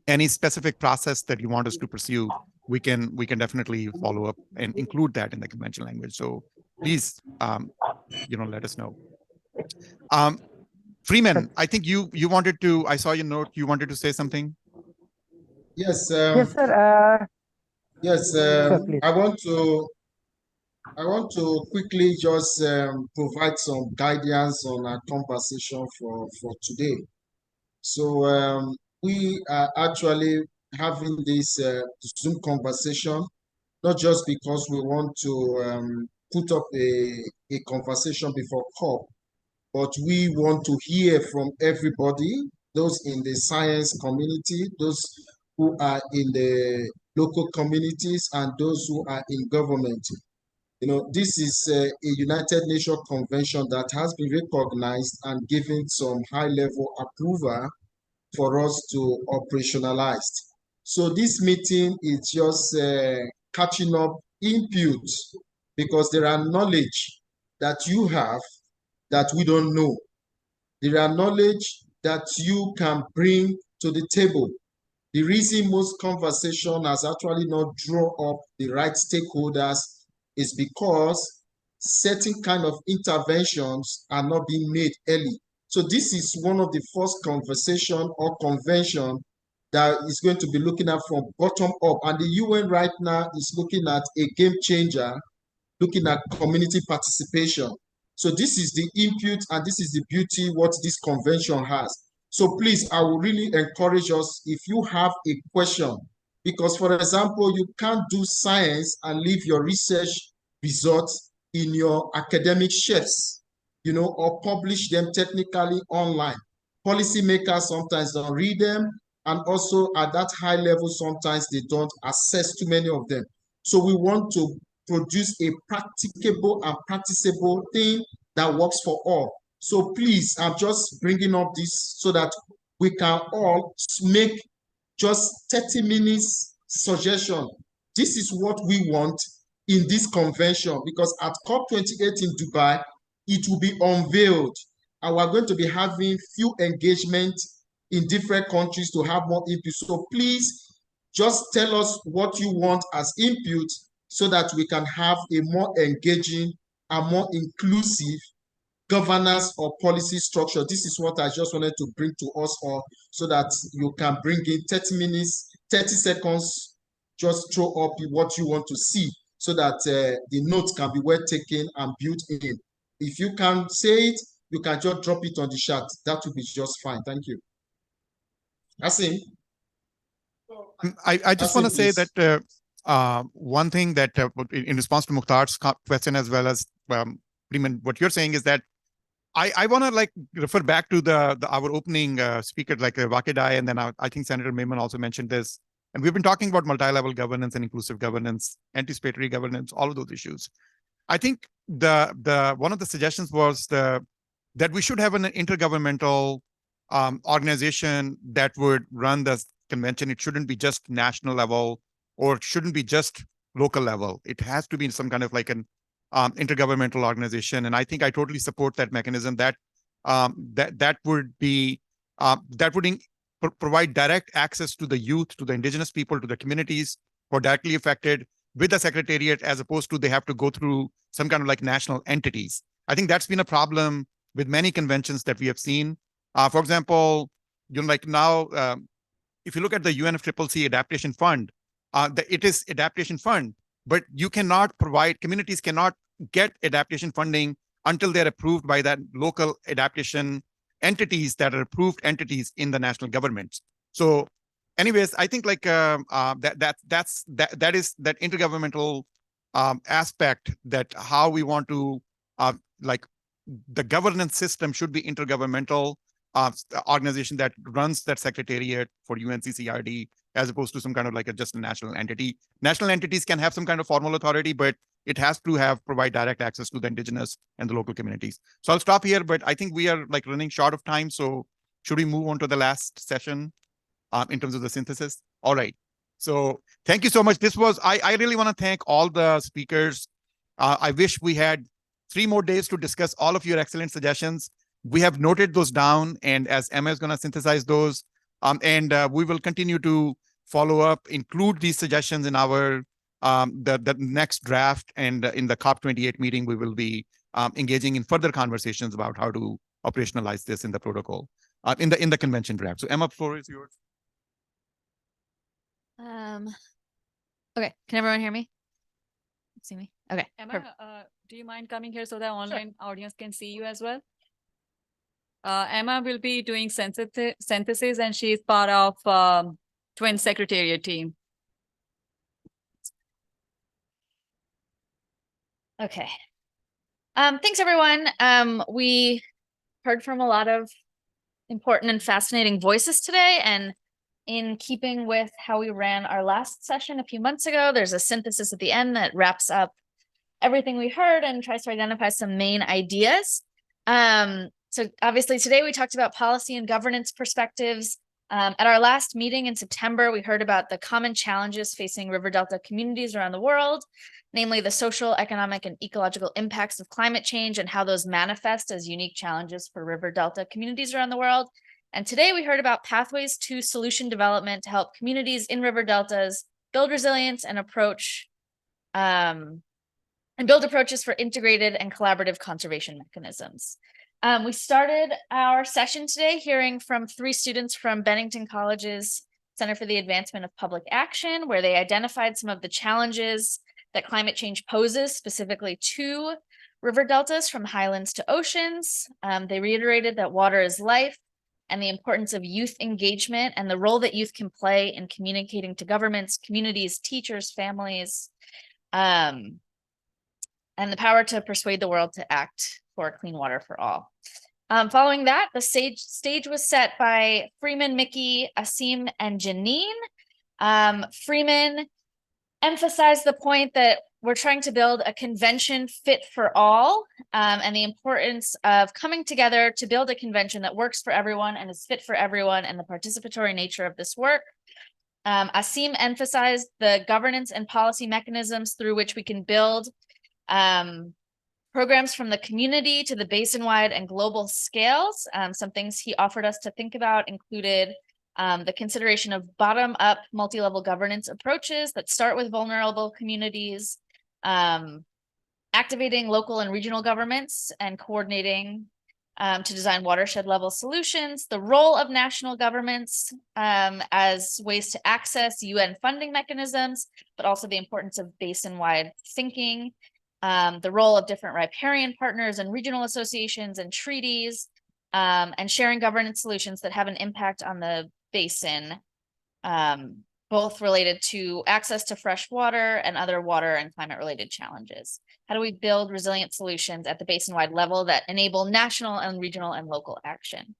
S8: any specific process that you want us to pursue, we can definitely follow up and include that in the convention language. So please, let us know. Freeman, I think you wanted to. I saw your note. You wanted to say something.
S7: Yes.
S20: Yes, sir.
S7: Yes.
S20: Sure,
S7: I want to quickly just provide some guidance on our conversation for today. So we are actually having this Zoom conversation, not just because we want to put up a conversation before COP, but we want to hear from everybody, those in the science community, those who are in the local communities, and those who are in government. You know, this is a United Nations convention that has been recognized and given some high-level approval for us to operationalize. So this meeting is just catching up input, because there are knowledge that you have that we don't know. There are knowledge that you can bring to the table. The reason most conversation has actually not drawn up the right stakeholders is because certain kind of interventions are not being made early. So this is one of the first conversation or convention that is going to be looking at from bottom up. And the UN right now is looking at a game changer, looking at community participation. So this is the input, and this is the beauty what this convention has. So please, I will really encourage us, if you have a question, because for example, you can't do science and leave your research results in your academic shelves, you know, or publish them technically online. Policymakers sometimes don't read them, and also at that high level, sometimes they don't access too many of them. So we want to produce a practicable and practicable thing that works for all. So please, I'm just bringing up this so that we can all make just 30 minutes suggestion. This is what we want in this convention, because at COP28 in Dubai, it will be unveiled. And we're going to be having few engagement in different countries to have more input. So please just tell us what you want as input, so that we can have a more engaging and more inclusive governance or policy structure. This is what I just wanted to bring to us all, so that you can bring in 30 minutes, 30 seconds, just throw up what you want to see, so that the notes can be well taken and built in. If you can say it, you can just drop it on the chat. That will be just fine. Thank you. Asim?
S8: I just want to say that one thing that in response to Mukhtar's question, as well as what you're saying, is that I want to like refer back to our opening speaker, like Wakidai, and then I think Senator Maiman also mentioned this. And we've been talking about multi-level governance and inclusive governance, anticipatory governance, all of those issues. I think the one of the suggestions was that we should have an intergovernmental organization that would run the convention. It shouldn't be just national level, or it shouldn't be just local level. It has to be some kind of like an intergovernmental organization. And I think I totally support that mechanism. That would be provide direct access to the youth, to the indigenous people, to the communities who are directly affected with the secretariat, as opposed to they have to go through some kind of like national entities. I think that's been a problem with many conventions that we have seen. For example, you know, like now, if you look at the UNFCCC Adaptation Fund, it is adaptation fund, but you cannot provide, communities cannot get adaptation funding until they're approved by that local adaptation entities that are approved entities in the national governments. So anyways, I think like that is that intergovernmental aspect, that how we want to like the governance system should be intergovernmental organization that runs that secretariat for UNCCRD, as opposed to some kind of like just a national entity. National entities can have some kind of formal authority, but it has to provide direct access to the indigenous and the local communities. So I'll stop here, but I think we are like running short of time. So should we move on to the last session in terms of the synthesis? All right. So thank you so much. This was, I really want to thank all the speakers. I wish we had 3 more days to discuss all of your excellent suggestions. We have noted those down, and as Emma is going to synthesize those, and we will continue to follow up, include these suggestions in our the next draft, and in the COP28 meeting, we will be engaging in further conversations about how to operationalize this in the protocol, in the convention draft. So Emma, the floor is yours.
S19: Okay, can everyone hear me? See me? Okay.
S10: Emma, do you mind coming here so the online audience can see you as well? Emma will be doing synthesis, and she is part of Twin Secretariat team.
S19: Okay. Thanks, everyone. We heard from a lot of important and fascinating voices today, and in keeping with how we ran our last session a few months ago, there's a synthesis at the end that wraps up everything we heard and tries to identify some main ideas. So obviously today we talked about policy and governance perspectives. At our last meeting in September, we heard about the common challenges facing river delta communities around the world, namely the social, economic, and ecological impacts of climate change and how those manifest as unique challenges for river delta communities around the world. And today we heard about pathways to solution development to help communities in river deltas build resilience and build approaches for integrated and collaborative conservation mechanisms. We started our session today hearing from 3 students from Bennington College's Center for the Advancement of Public Action, where they identified some of the challenges that climate change poses specifically to river deltas from highlands to oceans. They reiterated that water is life and the importance of youth engagement and the role that youth can play in communicating to governments, communities, teachers, families, and the power to persuade the world to act for clean water for all. Following that, the stage was set by Freeman, Mickey, Asim, and Janine. Freeman emphasized the point that we're trying to build a convention fit for all, and the importance of coming together to build a convention that works for everyone and is fit for everyone, and the participatory nature of this work. Asim emphasized the governance and policy mechanisms through which we can build programs from the community to the basin-wide and global scales. Some things he offered us to think about included the consideration of bottom-up multi-level governance approaches that start with vulnerable communities, activating local and regional governments and coordinating to design watershed-level solutions, the role of national governments as ways to access UN funding mechanisms, but also the importance of basin-wide thinking, the role of different riparian partners and regional associations and treaties, and sharing governance solutions that have an impact on the basin, both related to access to fresh water and other water and climate-related challenges. How do we build resilient solutions at the basin-wide level that enable national and regional and local action?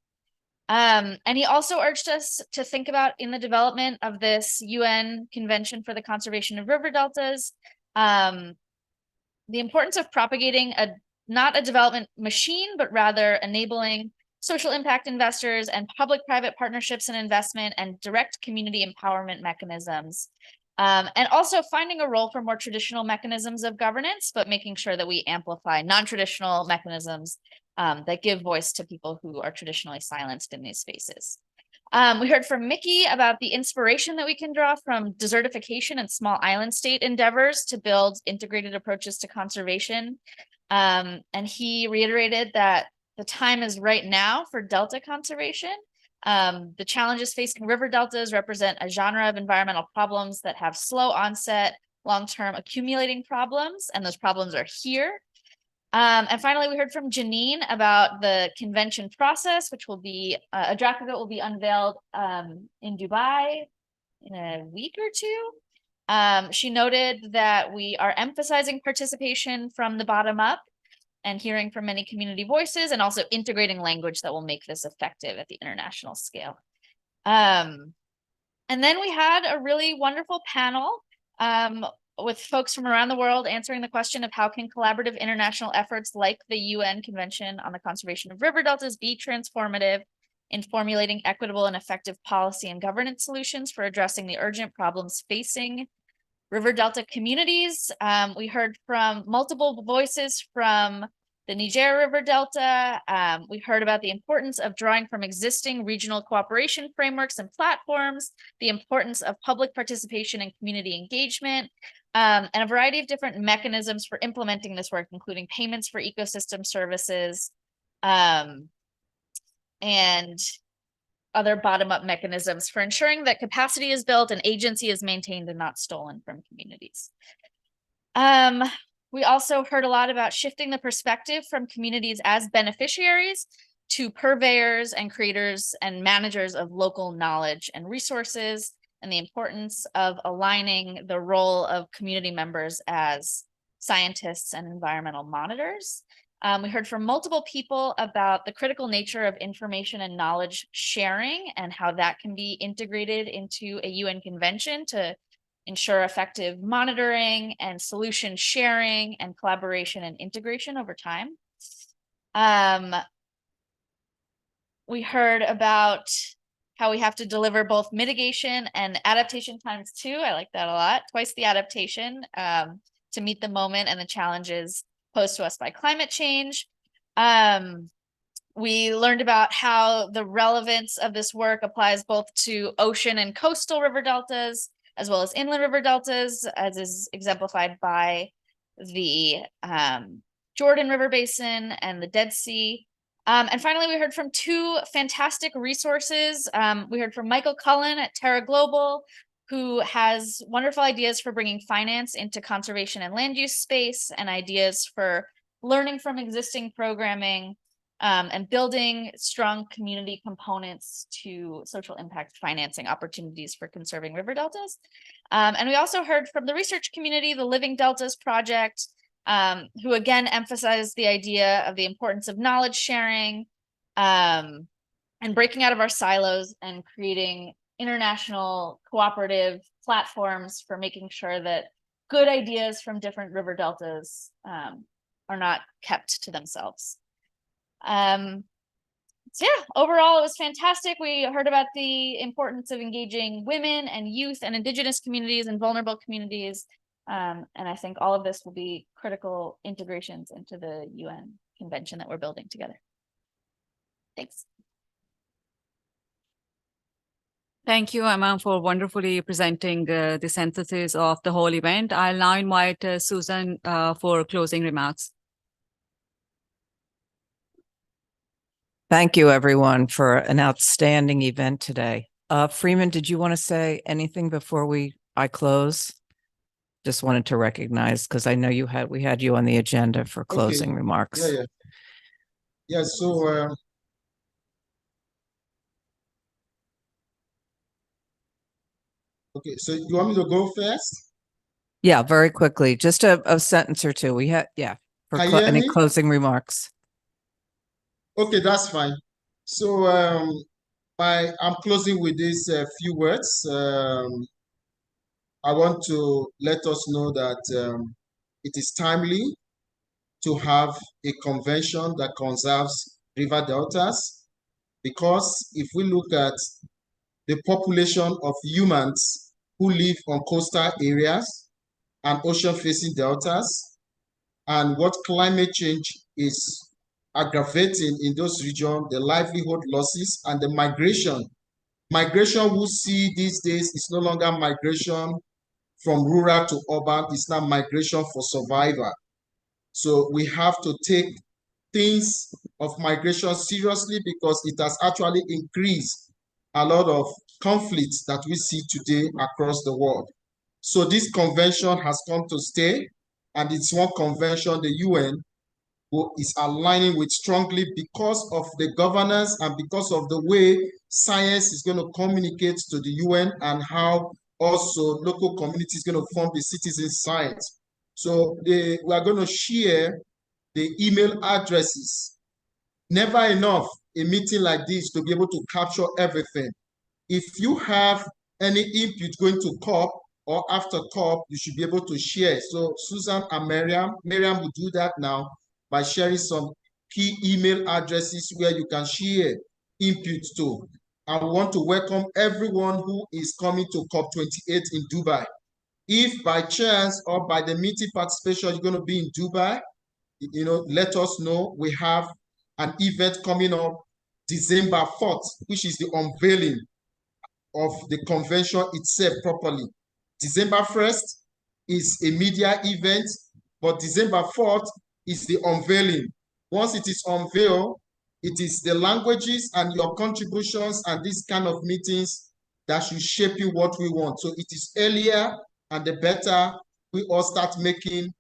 S19: And he also urged us to think about, in the development of this UN Convention for the Conservation of River Deltas, the importance of propagating not a development machine, but rather enabling social impact investors and public-private partnerships and investment and direct community empowerment mechanisms. And also finding a role for more traditional mechanisms of governance, but making sure that we amplify non-traditional mechanisms that give voice to people who are traditionally silenced in these spaces. We heard from Mickey about the inspiration that we can draw from desertification and small island state endeavors to build integrated approaches to conservation. And he reiterated that the time is right now for delta conservation. The challenges facing river deltas represent a genre of environmental problems that have slow onset, long-term accumulating problems, and those problems are here. And finally, we heard from Janine about the convention process, which will be, a draft of it will be unveiled in Dubai in a week or two. She noted that we are emphasizing participation from the bottom up and hearing from many community voices, and also integrating language that will make this effective at the international scale. And then we had a really wonderful panel with folks from around the world answering the question of how can collaborative international efforts like the UN Convention on the Conservation of River Deltas be transformative in formulating equitable and effective policy and governance solutions for addressing the urgent problems facing river delta communities. We heard from multiple voices from the Niger River Delta. We heard about the importance of drawing from existing regional cooperation frameworks and platforms, the importance of public participation and community engagement, and a variety of different mechanisms for implementing this work, including payments for ecosystem services, and other bottom-up mechanisms for ensuring that capacity is built and agency is maintained and not stolen from communities. We also heard a lot about shifting the perspective from communities as beneficiaries to purveyors and creators and managers of local knowledge and resources, and the importance of aligning the role of community members as scientists and environmental monitors. We heard from multiple people about the critical nature of information and knowledge sharing and how that can be integrated into a UN convention to ensure effective monitoring and solution sharing and collaboration and integration over time. We heard about how we have to deliver both mitigation and adaptation times 2. I like that a lot. Twice the adaptation to meet the moment and the challenges posed to us by climate change. We learned about how the relevance of this work applies both to ocean and coastal river deltas, as well as inland river deltas, as is exemplified by the Jordan River Basin and the Dead Sea. And finally, we heard from 2 fantastic resources. We heard from Michael Cullen at Terra Global, who has wonderful ideas for bringing finance into conservation and land use space, and ideas for learning from existing programming and building strong community components to social impact financing opportunities for conserving river deltas. And we also heard from the research community, the Living Deltas Project, who again emphasized the idea of the importance of knowledge sharing and breaking out of our silos and creating international cooperative platforms for making sure that good ideas from different river deltas are not kept to themselves. So yeah, overall, it was fantastic. We heard about the importance of engaging women and youth and indigenous communities and vulnerable communities. And I think all of this will be critical integrations into the UN convention that we're building together. Thanks.
S10: Thank you, Emma, for wonderfully presenting the synthesis of the whole event. I'll now invite Susan for closing remarks.
S1: Thank you, everyone, for an outstanding event today. Freeman, did you want to say anything before I close? Just wanted to recognize, because I know we had you on the agenda for closing remarks.
S7: Yeah, so okay, so you want me to go first?
S1: Yeah, very quickly, just a sentence or two. We had, for
S7: Can you hear
S1: any
S7: me?
S1: closing remarks.
S7: Okay, that's fine. So I'm closing with these few words. I want to let us know that it is timely to have a convention that conserves river deltas, because if we look at the population of humans who live on coastal areas and ocean-facing deltas, and what climate change is aggravating in those regions, the livelihood losses and the migration. Migration we see these days is no longer migration from rural to urban, it's now migration for survival. So we have to take things of migration seriously, because it has actually increased a lot of conflicts that we see today across the world. So this convention has come to stay, and it's one convention the UN is aligning with strongly because of the governance and because of the way science is going to communicate to the UN, and how also local communities going to form the citizen science. So we are going to share the email addresses. Never enough a meeting like this to be able to capture everything. If you have any input going to COP or after COP, you should be able to share. So Susan and Miriam will do that now by sharing some key email addresses where you can share input to. I want to welcome everyone who is coming to COP28 in Dubai. If by chance or by the meeting participation you're going to be in Dubai, let us know. We have an event coming up December 4th, which is the unveiling of the convention itself properly. December 1st is a media event, but December 4th is the unveiling. Once it is unveiled, it is the languages and your contributions and this kind of meetings that should shape you what we want. So it is earlier, and the better we all start making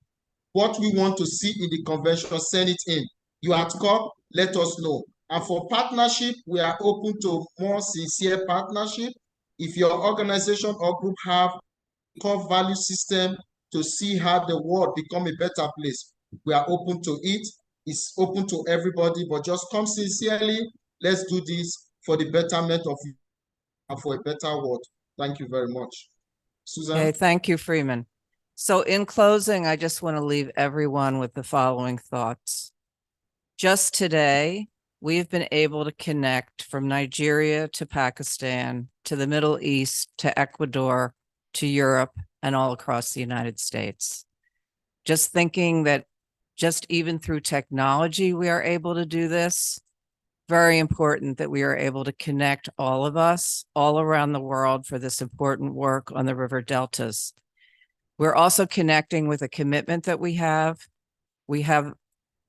S7: what we want to see in the convention, send it in. You are at COP, let us know. And for partnership, we are open to more sincere partnership. If your organization or group have a core value system to see how the world become a better place, we are open to it. It's open to everybody, but just come sincerely. Let's do this for the betterment of you and for a better world. Thank you very much. Susan?
S1: Okay, thank you, Freeman. So in closing, I just want to leave everyone with the following thoughts. Just today, we've been able to connect from Nigeria to Pakistan, to the Middle East, to Ecuador, to Europe, and all across the United States. Just thinking that just even through technology, we are able to do this. Very important that we are able to connect all of us all around the world for this important work on the river deltas. We're also connecting with a commitment that we have. We have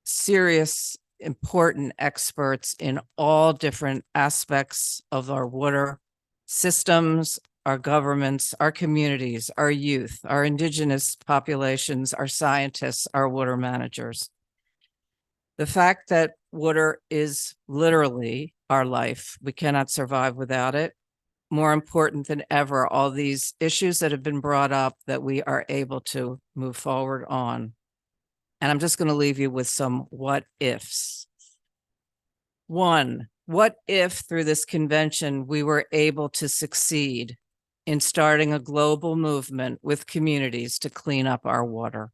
S1: serious, important experts in all different aspects of our water systems, our governments, our communities, our youth, our indigenous populations, our scientists, our water managers. The fact that water is literally our life, we cannot survive without it. More important than ever, all these issues that have been brought up that we are able to move forward on. And I'm just going to leave you with some what ifs. One, what if through this convention we were able to succeed in starting a global movement with communities to clean up our water?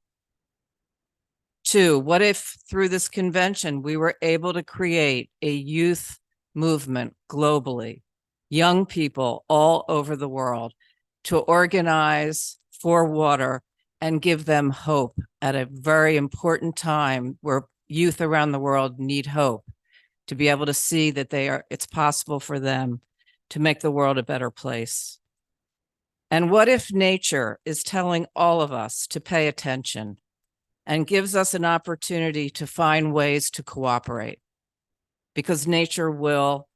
S1: Two, what if through this convention we were able to create a youth movement globally, young people all over the world, to organize for water and give them hope at a very important time where youth around the world need hope, to be able to see that it's possible for them to make the world a better place. And what if nature is telling all of us to pay attention and gives us an opportunity to find ways to cooperate? Because nature will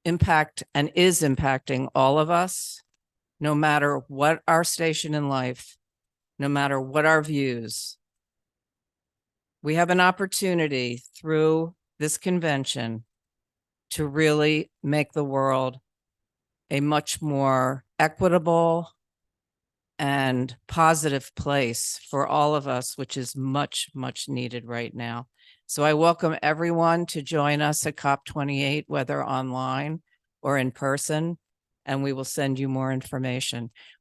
S1: impact and is impacting all of us, no matter what our station in life, no matter what our views. We have an opportunity through this convention to really make the world a much more equitable and positive place for all of us, which is much, much needed right now. So I welcome everyone to join us at COP28, whether online or in person, and we will send you more information.